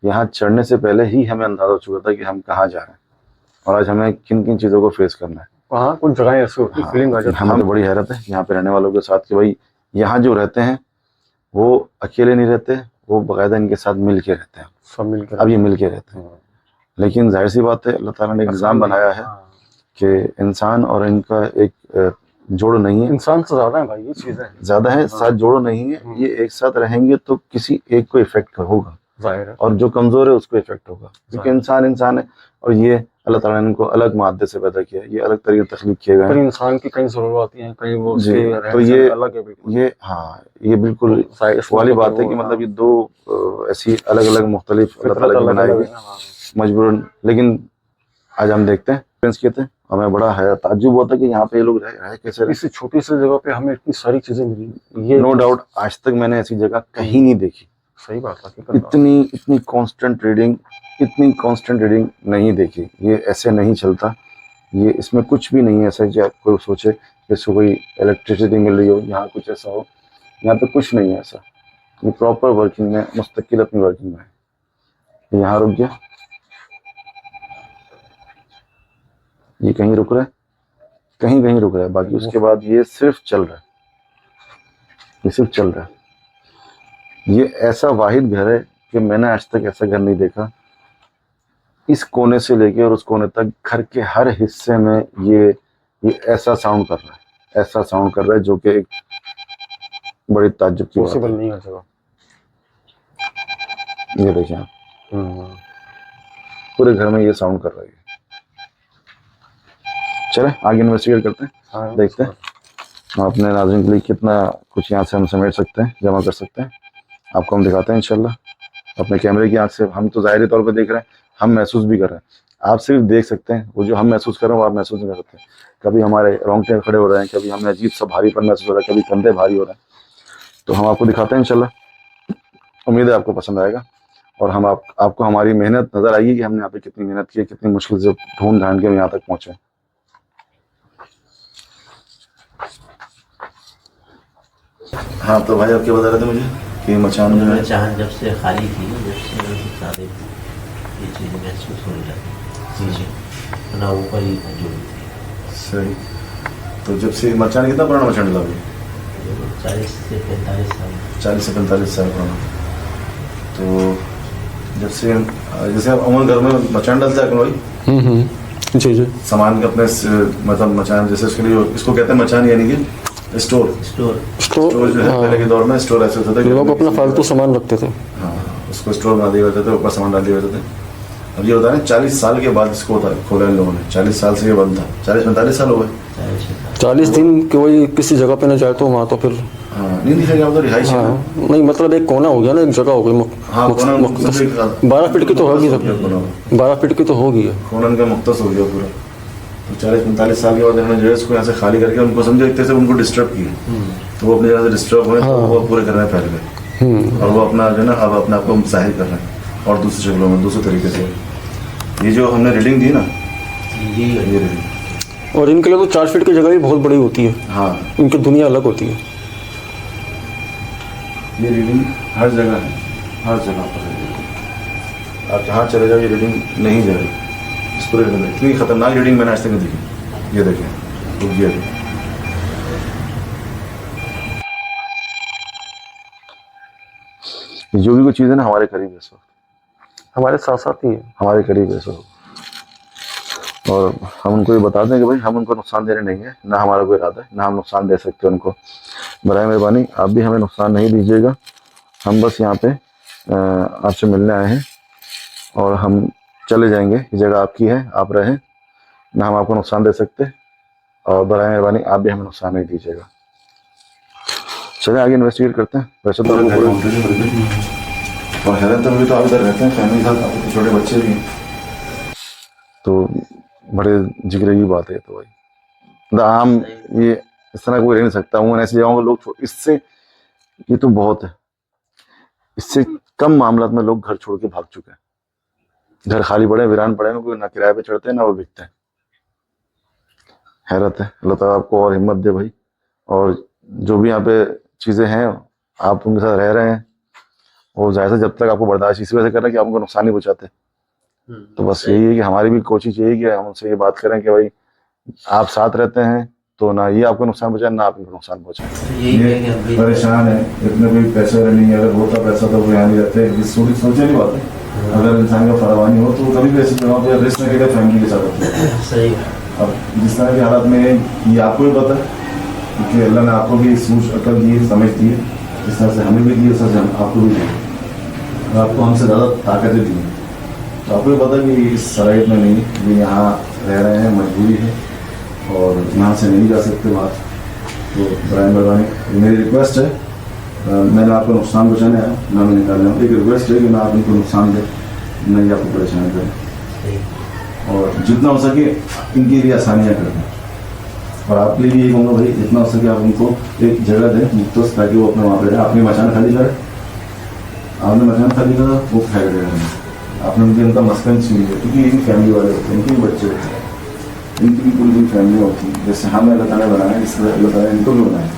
यहाँ चढ़ने से पहले ही हमें अंदाजा हो चुका था कि हम कहाँ जा रहे हैं और आज हमें किन किन चीज़ों को फेस करना है। वहाँ कुछ जगह ऐसी होती है, फीलिंग आ जाती है। हमें तो बड़ी हैरत है यहाँ पे रहने वालों के साथ कि भाई यहाँ जो रहते हैं वो अकेले नहीं रहते, वो बाकायदा इनके साथ मिल के रहते हैं, सब मिलकर। अब ये मिल के रहते हैं। लेकिन जाहिर सी बात है, अल्लाह ताला ने एक निज़ाम बनाया है कि इंसान और इनका एक जोड़ नहीं है। इंसान से ज्यादा है भाई, ये चीजें ज्यादा है, साथ जोड़ो नहीं है। ये एक साथ रहेंगे तो किसी एक को इफेक्ट होगा, जाहिर है, और जो कमजोर है उसको इफेक्ट होगा, क्योंकि इंसान इंसान है। और ये अल्लाह ताला ने इनको अलग मादे से पैदा किया है, ये अलग तरीके से तख्लीक किए गए पर हैं। इंसान की कई जरूरत हैं, कई वो जी, उसके तो रहन-सहन ये अलग है बिल्कुल। ये हाँ, ये बिल्कुल इसमें वाली तो बात है कि वो, मतलब ये दो ऐसी अलग अलग मुख्तलिफ अल्लाह ताला की बनाई हुई मजबूरन। लेकिन आज हम देखते हैं, एक्सपीरियंस किए थे, हमें बड़ा है ताज्जुब हुआ था कि यहाँ पे ये लोग रह कैसे रहे। इस छोटी सी जगह पे हमें इतनी सारी चीजें मिली, ये नो डाउट आज तक मैंने ऐसी जगह कहीं नहीं देखी। सही बात है, इतनी कांस्टेंट रीडिंग नहीं देखी। ये ऐसे नहीं चलता, ये इसमें कुछ भी नहीं है ऐसा कि कोई सोचे कि इसको कोई इलेक्ट्रिसिटी मिल रही हो, यहाँ कुछ ऐसा हो। यहाँ पे कुछ नहीं है ऐसा, ये प्रॉपर वर्किंग में, मुस्तकिल अपनी वर्किंग में है। यहाँ रुक गया, ये कहीं रुक रहा है, कहीं रुक रहा है, बाकी उसके बाद ये सिर्फ चल रहा है, ये सिर्फ चल रहा है। ये ऐसा वाहिद घर है कि मैंने आज तक ऐसा घर नहीं देखा। इस कोने से लेके और उस कोने तक घर के हर हिस्से में ये ऐसा साउंड कर रहा है, ऐसा साउंड कर रहा है जो कि एक बड़ी ताज्जुब की बात पॉसिबल है। नहीं है जगह। ये देखिए आप, पूरे घर में ये साउंड कर रहा है। चले आगे इन्वेस्टिगेट करते हैं, हाँ, देखते हैं हम अपने नाज़रीन के लिए कितना कुछ यहाँ से हम समेट सकते हैं, जमा कर सकते हैं। आपको हम दिखाते हैं इंशाल्लाह अपने कैमरे की आंख से। हम तो ज़ाहिरी तौर पे देख रहे हैं, हम महसूस भी कर रहे हैं, आप सिर्फ देख सकते हैं। वो जो हम महसूस कर रहे हैं वो आप महसूस नहीं कर सकते। कभी हमारे रोंगटे खड़े हो रहे हैं, कभी हमें अजीब सा भारीपन महसूस हो रहा है, कभी कंधे भारी हो रहे हैं। तो हम आपको दिखाते हैं इंशाल्लाह। उम्मीद है आपको पसंद आएगा और हम आपको हमारी मेहनत नज़र आएगी कि हमने यहाँ पे कितनी मेहनत की है, कितनी मुश्किल से ढूंढ ढांड के हम यहाँ तक पहुँचे। हाँ, तो भाई आप क्या बता रहे थे मुझे कि मचान जो है, मचान जब से खाली थी, जब से ज़्यादा ये चीज़ें महसूस होने लगी, चीज़ें ना ऊपर ही जो सही। तो जब से मचान, कितना पुराना मचान डला? 40 से 45 साल 40 से 45 साल पुराना। तो जब से जैसे आप अमूमन घर में मचान डलता है भाई, जी जी, सामान के अपने मतलब मचान, जैसे इसके लिए इसको कहते हैं मचान, यानी कि स्टोर स्टोर। स्टोर जो है हाँ, पहले के दौर में स्टोर ऐसे होता था कि लोग अपना फालतू सामान रखते थे। हाँ, उसको स्टोर बना दिए करते थे, ऊपर सामान डाल दिए करते थे। अब ये होता है ना 40 साल के बाद इसको होता है खोला इन लोगों ने, 40 साल से ये बंद था, 40-45 साल हो गए। 40 दिन कोई किसी जगह पे न जाए तो वहाँ तो फिर हाँ, नहीं दिखेगा उधर रिहाइश है हाँ, ना। नहीं मतलब एक कोना हो गया ना, एक जगह हो गई हाँ, कोना 12 फीट की तो होगी, 12 फीट की तो होगी। कोनन का मुख्तस हो गया पूरा। तो 40-45 साल के बाद हमने जो है इसको यहाँ से खाली करके उनको समझो एक तरह से उनको डिस्टर्ब किया, तो वो अपनी जगह से डिस्टर्ब हुए, तो वो पूरे करने फैल गए और वो अपना जो है ना अब अपने आप को जाहिर कर रहे हैं और दूसरी शक्लों में दूसरे तरीके से। ये जो हमने रीडिंग दी ना, ये रीडिंग, और इनके लिए तो 4 फीट की जगह भी बहुत बड़ी होती है। हाँ, इनकी दुनिया अलग होती है। ये रीडिंग हर जगह है, हर जगह पर है। आप जहाँ चले जाओ ये रीडिंग नहीं जा रही। इस पूरे में इतनी खतरनाक रीडिंग मैंने आज तक नहीं देखी। ये देखें, तो ये जो भी कोई चीज़ है ना हमारे करीब है इस वक्त, हमारे साथ साथ ही है। हमारे करीब है इस वक्त। और हम उनको ये बता दें कि भाई हम उनको नुकसान देने नहीं है, ना हमारा कोई इरादा है, ना हम नुकसान दे सकते उनको। बराए मेहरबानी आप भी हमें नुकसान नहीं दीजिएगा। हम बस यहाँ पे आपसे मिलने आए हैं और हम चले जाएंगे। ये जगह आपकी है, आप रहें, ना हम आपको नुकसान दे सकते, और बराए मेहरबानी आप भी हमें नुकसान नहीं दीजिएगा। चलिए आगे इन्वेस्टिगेट करते हैं। वैसे तो और हैरत अभी तो आप इधर रहते हैं फैमिली के साथ, आपके छोटे बच्चे भी हैं, तो बड़े जिक्र की बात है। तो भाई आम ये इस तरह कोई रह नहीं सकता हूँ ऐसी जगहों पर लोग, इससे ये तो बहुत है, इससे कम मामला में लोग घर छोड़ के भाग चुके हैं। घर खाली पड़े, वीरान पड़े, कोई ना किराए पे चढ़ते हैं ना वो बिकते हैं। हैरत है। अल्लाह ताला आपको और हिम्मत दे भाई, और जो भी यहाँ पे चीज़ें हैं आप उनके साथ रह रहे हैं, और जाहिर है जब तक आपको बर्दाश्त इसी वजह से कर रहे हैं कि आप उनको नुकसान नहीं पहुँचाते। तो बस यही है कि हमारी भी कोशिश यही कि हम उनसे ये बात करें कि भाई आप साथ रहते हैं तो ना ये आपको नुकसान पहुँचाए ना आप इनको नुकसान पहुँचाए। परेशान है, इतने कोई पैसे नहीं है, अगर होता पैसा तो वो यहाँ नहीं रहते। सोचने की बात है, अगर इंसान का फरावानी हो तो कभी भी ऐसी जगहों पर रिस्क न करे, फैमिली के साथ होते हैं। सही। अब जिस तरह के हालात में ये आपको भी पता है, क्योंकि अल्लाह ने आपको भी सूझ अकल दी है, समझ दी है, जिस तरह से हमें भी दी है, उस तरह से आपको भी दी है, और आपको हमसे ज़्यादा ताकतें दी हैं। तो आपको भी पता है कि इस शराइत में नहीं, ये यहाँ रह रहे हैं, मजबूरी है और यहाँ से नहीं जा सकते बाहर। तो बराए मेहरबानी मेरी रिक्वेस्ट है, मैंने आपको नुकसान पहुँचाने आया ना मैं निकाल रहा हूँ, एक रिक्वेस्ट है कि ना आप इनको नुकसान दें, नहीं आपको परेशान करें, और जितना हो सके इनके लिए आसानियाँ कर दें। और आपके लिए यही कहूँगा भाई, जितना हो सके आप उनको एक जगह दें मुख्तस, ताकि वो अपने वहाँ पर रहें। आपने मकान खाली करें, आपने मकान खाली करा, वो खाए रहें, आपने उनके उनका मस्कन छीन लिया, क्योंकि इनकी फैमिली वाले होते हैं, इनके भी बच्चे होते हैं, इनकी भी पूरी फैमिली होती है। जैसे हमें अल्लाह ताला बनाया, इस तरह अल्लाह ताला इनको भी बनाया,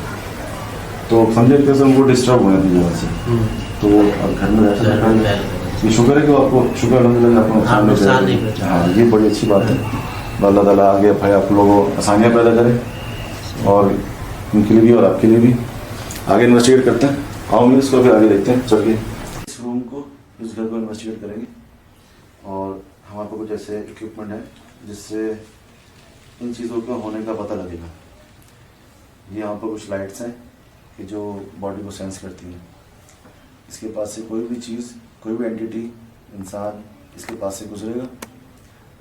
तो समझे कि उनको डिस्टर्ब होने की वजह से, तो वो अब घर में रहते हैं। ये शुक्र है कि आपको, शुक्र अलहम्दुलिल्लाह आपको नुकसान नहीं पहुंचा। हाँ, ये बड़ी अच्छी बात है। अल्लाह ताला आगे भाई आप लोगों को आसानियाँ पैदा करें, और उनके लिए भी और आपके लिए भी। आगे इन्वेस्टिगेट करते हैं, आओगे इसको फिर आगे देखते हैं। चलिए इस रूम को, इस घर को इन्वेस्टिगेट करेंगे, और हमारे पास कुछ ऐसे इक्विपमेंट है जिससे इन चीज़ों का होने का पता लगेगा। ये यहाँ पर कुछ लाइट्स हैं कि जो बॉडी को सेंस करती हैं। इसके पास से कोई भी चीज़, कोई भी एंटिटी, इंसान इसके पास से गुजरेगा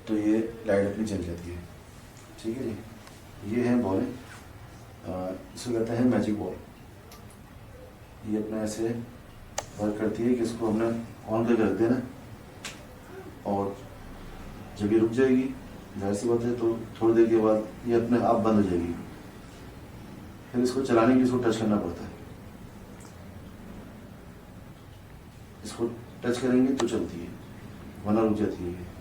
तो ये लाइट अपनी जल जाती है। ठीक है जी। ये है बॉल, इसको कहते हैं मैजिक बॉल। ये अपना ऐसे वर्क करती है कि इसको हमने ऑन करके रख देना, और जब ये रुक जाएगी, जाहिर सी बात है, तो थोड़ी देर के बाद ये अपने आप बंद हो जाएगी। फिर इसको चलाने के लिए इसको टच करना पड़ता है। इसको टच करेंगे तो चलती है, वरना रुक जाती है।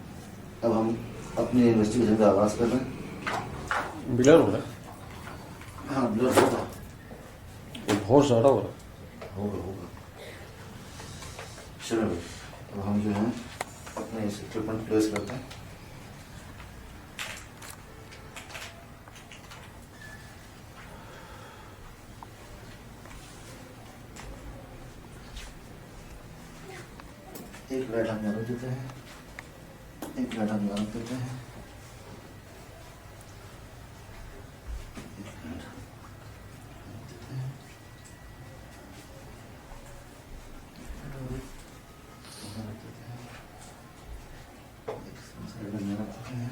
अब हम अपने इन्वेस्टिगेशन का आगाज़ कर रहे हैं। ब्लर हो रहा है। हाँ, ब्लर होगा, बहुत ज़्यादा हो रहा है। होगा। चलो भाई, अब हम जो है अपने इक्विपमेंट प्लेस करते हैं। एक लाइट हम यहाँ रख देते हैं, एक लाइट हम यहाँ रख देते हैं। करने लगते हैं।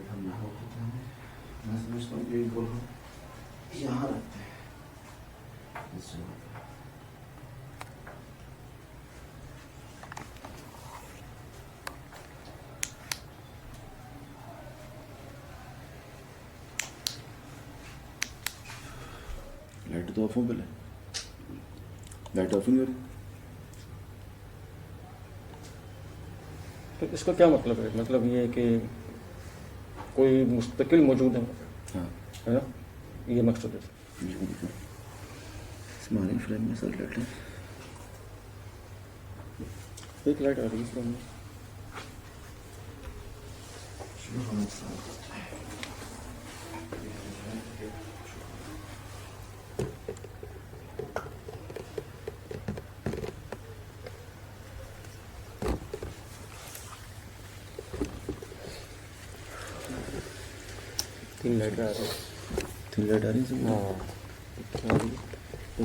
हम यहाँ होते हैं, मैं समझता हूँ कि एक बॉल हम यहाँ रखते हैं इस जगह पे। लाइट तो ऑफ हो पहले, लाइट ऑफ नहीं हो रही। तो इसका क्या मतलब है? मतलब ये कि कोई मुस्तकिल मौजूद है, हाँ, है ना? ये मकसद है। स्माइलिंग फ्रेम में सर लाइट है। एक लाइट आ रही है इसमें। तीन लाइट आ रही है। तीन लाइट आ रही है सब। हाँ, एक आ रही है,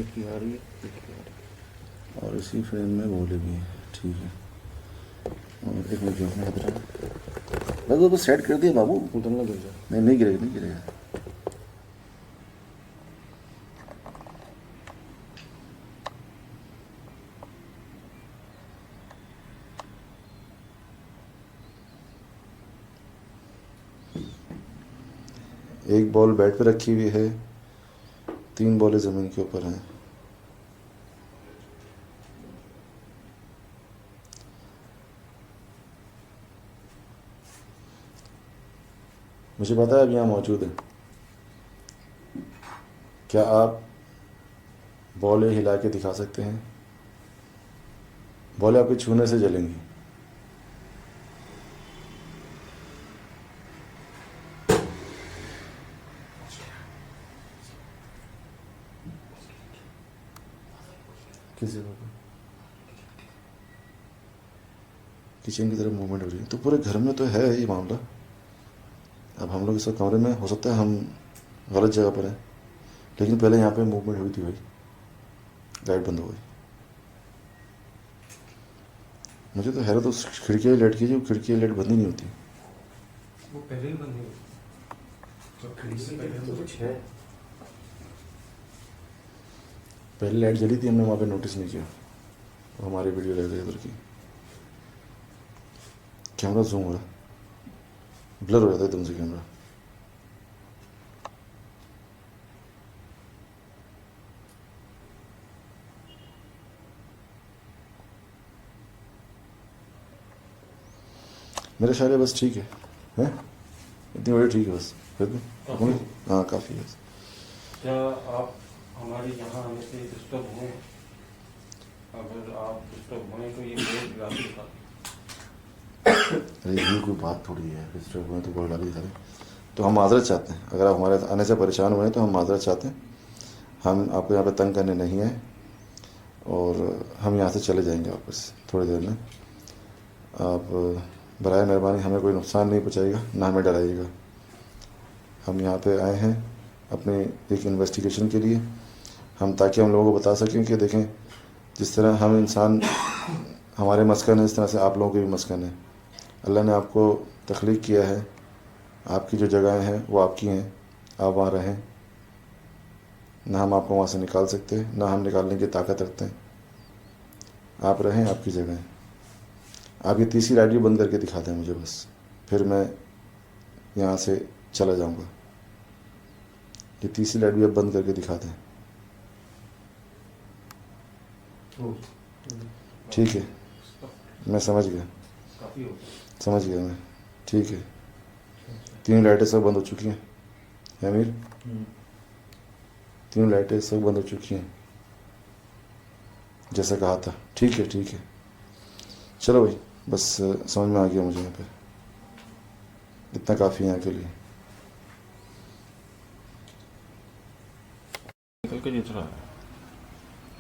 एक आ रही है, एक आ रही है। और इसी फ्रेम में बोले भी हैं, ठीक है। और एक मिनट जो अपने हाथ रहा बस वो सेट कर दिया बाबू। उधर ना गिर जाए। नहीं नहीं गिरेगा, नहीं गिरेगा। एक बॉल बेड पे रखी हुई है, 3 बॉलें ज़मीन के ऊपर हैं। मुझे पता है आप यहाँ मौजूद हैं। क्या आप बॉलें हिला के दिखा सकते हैं? बॉलें आपके छूने से जलेंगी। किस जगह पर? किचन की तरफ मूवमेंट हो रही है, तो पूरे घर में तो है ये मामला। अब हम लोग इस कमरे में, हो सकता है हम गलत जगह पर हैं, लेकिन पहले यहाँ पे मूवमेंट हुई थी भाई। लाइट बंद हो गई। मुझे तो हैरत उस खिड़की वाली लाइट की, जो खिड़की वाली लाइट बंद ही नहीं होती। वो पहले ही बंद हुई तो खिड़की से पहले तो कुछ है। पहले लाइट जली थी, हमने वहाँ पे नोटिस नहीं किया। वो हमारी वीडियो रह गई उधर की। कैमरा जूम हो रहा, ब्लर हो जाता है एकदम से कैमरा। मेरे ख्याल है बस ठीक है, हैं? इतनी बड़ी ठीक है बस। फिर भी हाँ काफ़ी है। क्या आप हमारे यहाँ आने से डिस्टर्ब हुए? अगर आप डिस्टर्ब हुए तो ये बोर्ड ला के दिखा। अरे ये कोई बात थोड़ी है, डिस्टर्ब हुए तो बोर्ड ला के दिखा दें। तो हम माजरत चाहते हैं, अगर आप हमारे आने से परेशान हुए हैं तो हम माजरत चाहते हैं। हम आपको यहाँ पे तंग करने नहीं आए और हम यहाँ से चले जाएंगे वापस थोड़ी देर में। आप बराए मेहरबानी हमें कोई नुकसान नहीं पहुँचाइएगा, ना हमें डराइएगा। हम यहाँ पे आए हैं अपने एक इन्वेस्टिगेशन के लिए, हम ताकि हम लोगों को बता सकें कि देखें जिस तरह हम इंसान हमारे मस्कन है, इस तरह से आप लोगों के भी मस्कन है। अल्लाह ने आपको तख्लीक किया है, आपकी जो जगहें हैं वो आपकी हैं, आप वहाँ रहें। ना हम आपको वहाँ से निकाल सकते, ना हम निकालने की ताकत रखते हैं। आप रहें आपकी जगह। आप ये तीसरी लाइट भी बंद करके दिखा दें मुझे बस, फिर मैं यहाँ से चला जाऊँगा। ये तीसरी लाइट भी अब बंद करके दिखा दें। ठीक है, मैं समझ गया, समझ गया मैं। ठीक है, 3 लाइटें सब बंद हो चुकी हैं अमीर। 3 लाइटें सब बंद हो चुकी हैं जैसा कहा था। ठीक है, ठीक है, चलो भाई, बस समझ में आ गया मुझे। यहाँ पे इतना काफ़ी है यहाँ के लिए। निकल के जितना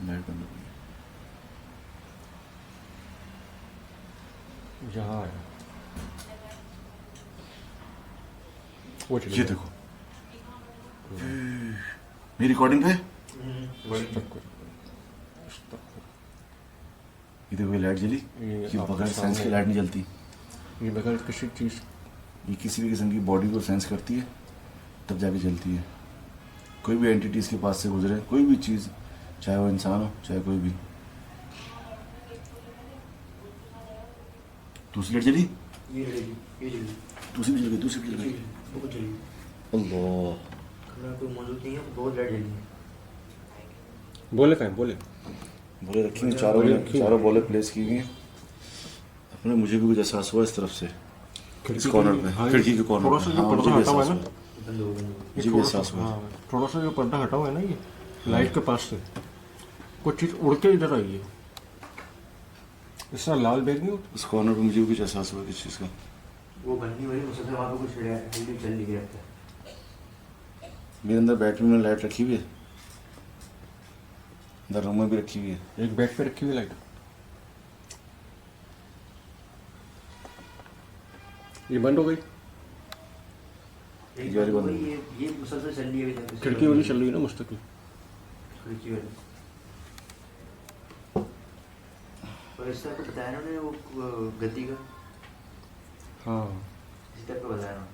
लाइट बंद हो गई यहाँ है वो गई। ये देखो मेरी रिकॉर्डिंग पे इधर कोई लाइट जली ये कि आपके बगैर सेंस के सामने लाइट नहीं जलती। ये बगैर किसी चीज़ ये किसी भी किस्म की बॉडी को सेंस करती है तब जाके जलती है। कोई भी एंटिटी इसके पास से गुजरे, कोई भी चीज़, चाहे वो इंसान हो चाहे कोई भी। दूसरी लाइट जली, ये जलेगी, ये जलेगी, दूसरी भी जल गई, दूसरी भी जल गई। वो जलेगी। अल्लाह, कमरा कोई मौजूद नहीं है, बहुत लाइट जली है। बोले कहें बोले बोले रखी हैं, चारों बोले प्लेस की गई हैं। अपने मुझे भी कुछ एहसास हुआ इस तरफ से, इस कॉर्नर पे, हाँ, खिड़की के कॉर्नर थोड़ा पे। सा हाँ, जो मुझे पर्दा भी हटा हुआ है एहसास ना, हुआ, बंद हो गई। मुझे भी एहसास हुआ। हाँ, थोड़ा सा जो पर्दा हटा हुआ है ना, ये लाइट के पास से कुछ चीज़ उड़ के इधर आई है। इस तरह लाल बैग नहीं होता। इस कॉर्नर पे मुझे भी कुछ एहसास हुआ किस चीज़ का। वो बंद नहीं हो रही, हो सकता है वहाँ पे कुछ हेल्दी चल नहीं रहता है। मेरे अंदर बेडरूम में लाइट रखी हुई है, अंदर रूम में भी रखी हुई है। एक बेड पे रखी हुई लाइट, ये बंद हो गई। एक गाड़ी तो बंद वही ये मुसलसल चल रही है अभी तक। खिड़की वाली चल रही है ना मुस्तकिल। खिड़की वाली। और इस तरह को बताया ना उन्होंने वो गद्दी का, हाँ, इसी तरह का बताया ना।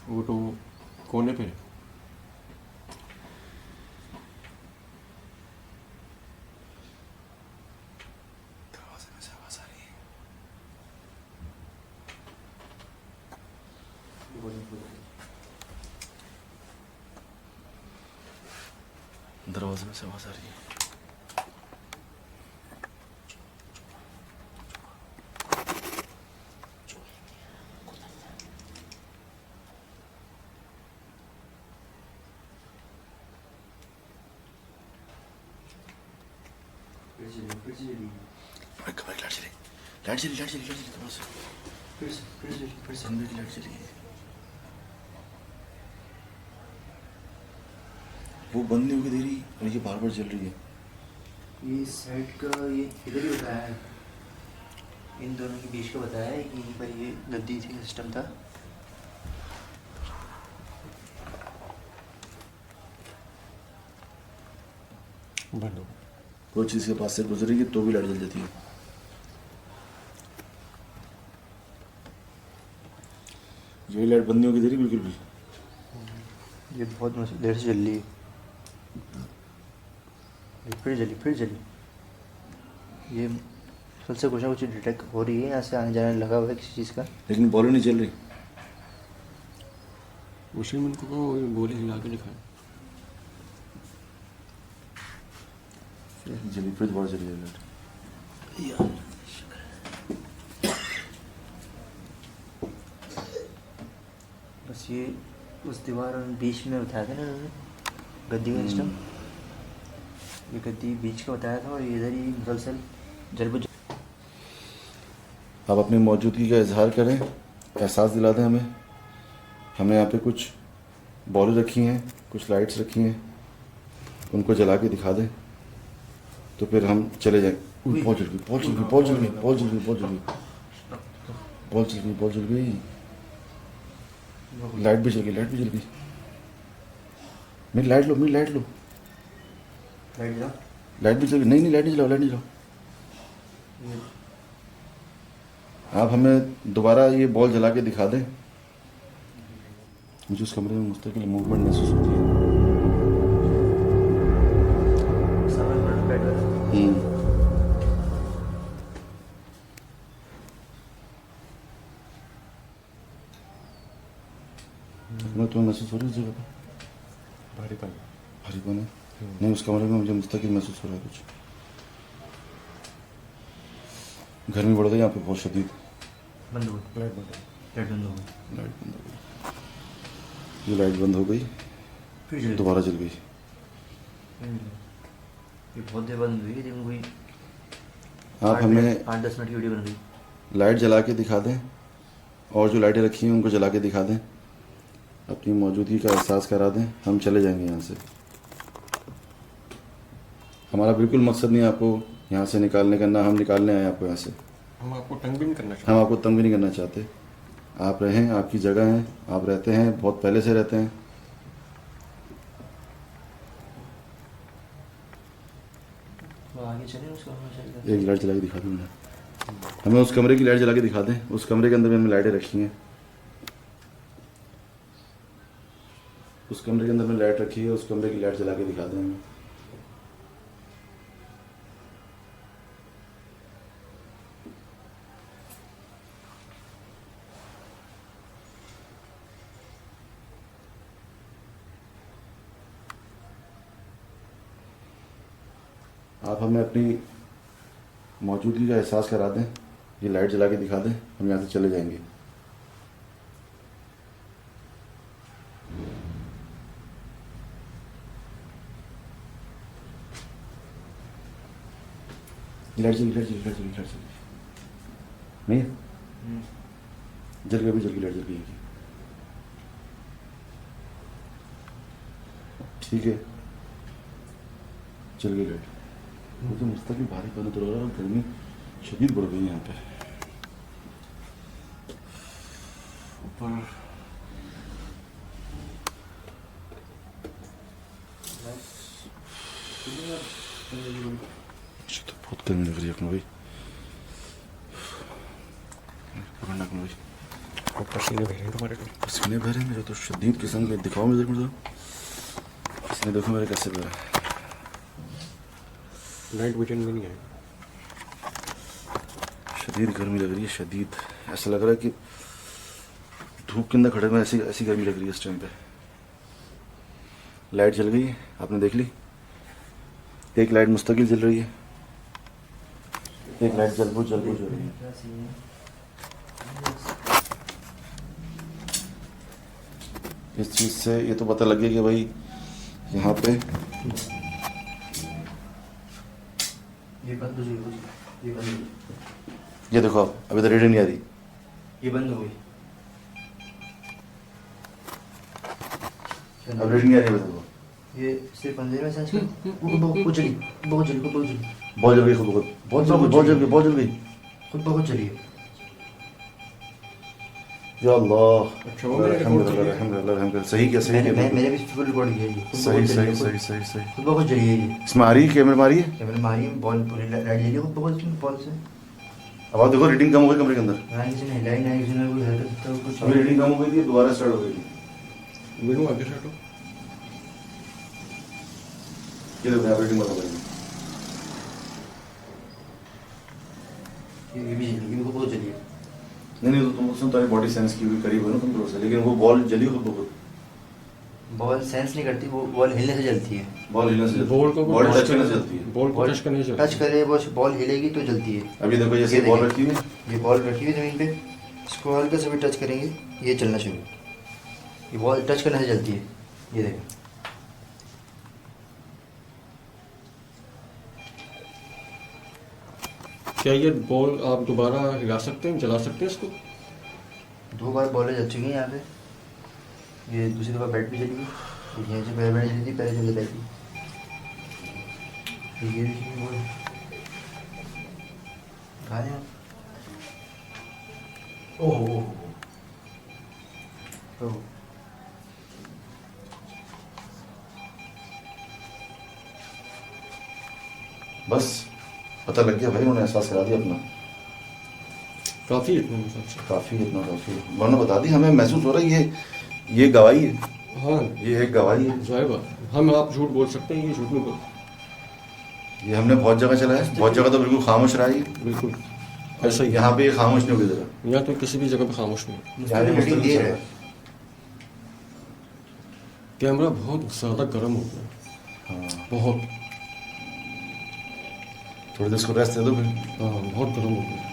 वो तो कोने पे है। दरवाजे में से आवाज आ रही है। दरवाजे में से आवाज आ रही है। फिर से जली, कमरे की लाइट चली, लाइट चली, लाइट चली, लाइट चली, थोड़ा सा फिर से कमरे की लाइट चली। वो बंद नहीं होगी दे रही और ये बार बार जल रही है। ये साइड का, ये इधर ही बताया है, इन दोनों के बीच का बताया है कि यहीं पर ये गद्दी थी, सिस्टम था। बंद हो कोई चीज़ के पास से गुजरेगी तो भी लाइट जल जाती है। ये लाइट बंद नहीं होगी दे रही बिल्कुल भी। ये बहुत देर से जल रही है। ये फिर जली। ये फिर से कुछ ना कुछ डिटेक्ट हो रही है, यहाँ से आने जाने लगा हुआ है किसी चीज़ का। लेकिन बॉल नहीं चल रही। उसी में उनको गोली हिला के दिखाए। जली, फिर दोबारा चली है लाइट। बस ये उस दीवार और बीच में बताया था ना उन्होंने, गद्दी का सिस्टम। ये गद्दी बीच का बताया था और इधर ही मुसलसल जल। आप अपनी मौजूदगी का इजहार करें, एहसास दिला दें हमें। हमने यहाँ पे कुछ बॉल रखी हैं, कुछ लाइट्स रखी हैं, उनको जला के दिखा दें तो फिर हम चले जाएं। बहुत जल गई, बहुत जल गई, बहुत जल गई, बहुत जल गई, बहुत जल गई, बहुत जल गई, बहुत जल गई। लाइट भी जल गई, लाइट भी जल गई। मेरी लाइट लो, मेरी लाइट लो। लाइट जाओ। लाइट भी जल गई। नहीं, लाइट नहीं जलाओ, लाइट नहीं जलाओ। आप हमें दोबारा ये बॉल जला के दिखा दें। मुझे उस कमरे में मुस्तकिल मूवमेंट महसूस होती है। मैं तुम्हें महसूस हो रही है उस जगह पर भारीपन। भारीपन है? नहीं, उस कमरे में मुझे मुस्तकिल महसूस हो रहा है कुछ। गर्मी बढ़ गई यहाँ पे बहुत शदीद। बंद हो गई, लाइट बंद हो लाइट बंद हो गई। लाइट बंद हो गई। ये लाइट बंद हो गई, फिर जल दोबारा जल गई। ये बहुत देर बंद हुई, लेकिन कोई आप हमें 8-10 मिनट की वीडियो बन गई। लाइट जला के दिखा दें और जो लाइटें रखी हैं उनको जला के दिखा दें, अपनी मौजूदगी का एहसास करा दें। हम चले जाएंगे यहाँ से। हमारा बिल्कुल मकसद नहीं है आपको यहाँ से निकालने का, ना हम निकालने आए आपको यहाँ से। हम आपको तंग भी नहीं करना चाहते। हम आपको तंग भी नहीं करना चाहते। आप रहें, आपकी जगह है, आप रहते हैं, बहुत पहले से रहते हैं। तो आगे एक लाइट जला के दिखा दूँ मैं, हमें उस कमरे की लाइट जला के दिखा दें। उस कमरे के अंदर मैंने लाइटें रखी हैं, उस कमरे के अंदर में लाइट रखी है, उस कमरे की लाइट जला के दिखा दें हमें। आप हमें अपनी मौजूदगी का एहसास करा दें, ये लाइट जला के दिखा दें, हम यहाँ से चले जाएंगे। लाइट जल नहीं है? जल गई, अभी जल गई, लाइट जल गई। ठीक है, चल गई लाइट। मुझे मुस्तकिल भारी पन उतर रहा है और गर्मी शदीद बढ़ गई यहाँ पे। ऊपर तो बहुत गर्मी लग रही है अपना भाई, पकड़ना अपना भाई। पसीने बह रहे हैं तुम्हारे को। पसीने बह रहे हैं मेरे तो शदीद किस्म के। दिखाओ मुझे तो पसीने, देखो मेरे कैसे बह रहे हैं। नाइट विजन में नहीं है। शदीद गर्मी लग रही है, शदीद। ऐसा लग रहा है कि धूप के अंदर खड़े में ऐसी ऐसी गर्मी लग रही है इस टाइम पे। लाइट जल गई है, आपने देख ली। एक लाइट मुस्तकिल जल रही है, एक लाइट जल रही है। इस चीज़ से ये तो पता लग गया कि भाई यहाँ पे ये बंद हो गई, ये बंद हो गई। ये देखो आप, अभी तो रीडिंग नहीं आ रही। ये बंद हो गई। अब रीडिंग नहीं आ रही है, देखो। ये सिर्फ अंधेरे में सेंस कर। बहुत जली, बहुत जली, बहुत जली, बहुत जल गई, खुद बहुत जल गई, बहुत जल गई, बहुत जल गई। खुद बहुत जली है। या अल्लाह, अच्छा, वो मैंने रिकॉर्ड किया। अल्हम्दुलिल्लाह। सही क्या, सही क्या? मैंने भी फुल रिकॉर्ड किया है। सही सही सही सही सही। खुद बहुत जली है ये। इसमें आ रही है, कैमरे में आ रही है। कैमरे मारी है, बॉल पूरी लाइट जली खुद बहुत बॉल से। अब आप देखो रीडिंग कम हो गई कमरे के अंदर। ना किसी ने हिलाई, ना किसी ने कोई हरकत तो कुछ अभी रीडिंग कम हो गई थी, दोबारा स्टार्ट हो गई थी। वीडियो आगे से हटो। ये देखो यहाँ रीडिंग बंद हो गई। ये भी जली, ये भी बहुत जली है। नहीं तो तुम उसमें तुम्हारी बॉडी सेंस की हुई करीब है ना तुम तो से, लेकिन वो बॉल जली खुद बहुत। बॉल सेंस नहीं करती, वो बॉल हिलने से जलती है। बॉल हिलने से बॉल को बॉल टच करने से जलती है। बॉल को टच करने से टच करे वो बॉल हिलेगी तो जलती है। अभी देखो जैसे ये बॉल देखिए। रखी हुई है, ये बॉल रखी हुई जमीन पे, इसको हल्का से भी टच करेंगे ये चलना शुरू। ये बॉल टच करने से जलती है, ये देखो। क्या ये बॉल आप दोबारा हिला सकते हैं, जला सकते हैं इसको? 2 बार बॉलें जल चुकी हैं यहाँ पे। ये दूसरी दफ़ा बैट भी जली हुई, यहाँ से पहले बैट जली थी, पहले जो जलाई थी। ये देखिए बॉल कहाँ है? ओह बस पता लग गया भाई, उन्होंने एहसास करा दिया अपना। काफ़ी इतना मतलब से। काफ़ी इतना काफ़ी, उन्होंने बता दी, हमें महसूस हो रहा है ये गवाही है, हाँ, ये एक गवाही है। जाहिर बात है। हम आप झूठ बोल सकते हैं, ये झूठ नहीं बोल। ये हमने बहुत जगह चला है, बहुत जगह तो बिल्कुल खामोश रहा है ये। बिल्कुल ऐसा ही है। यहाँ पे ये खामोश नहीं होगी जगह। यहाँ तो किसी भी जगह पे खामोश नहीं है। मुझे मीटिंग दे रहा है। कैमरा बहुत ज़्यादा गर्म हो गया, हाँ, बहुत। थोड़ी देर इसको रेस्ट दे दो फिर। हाँ, बहुत गर्म हो गया।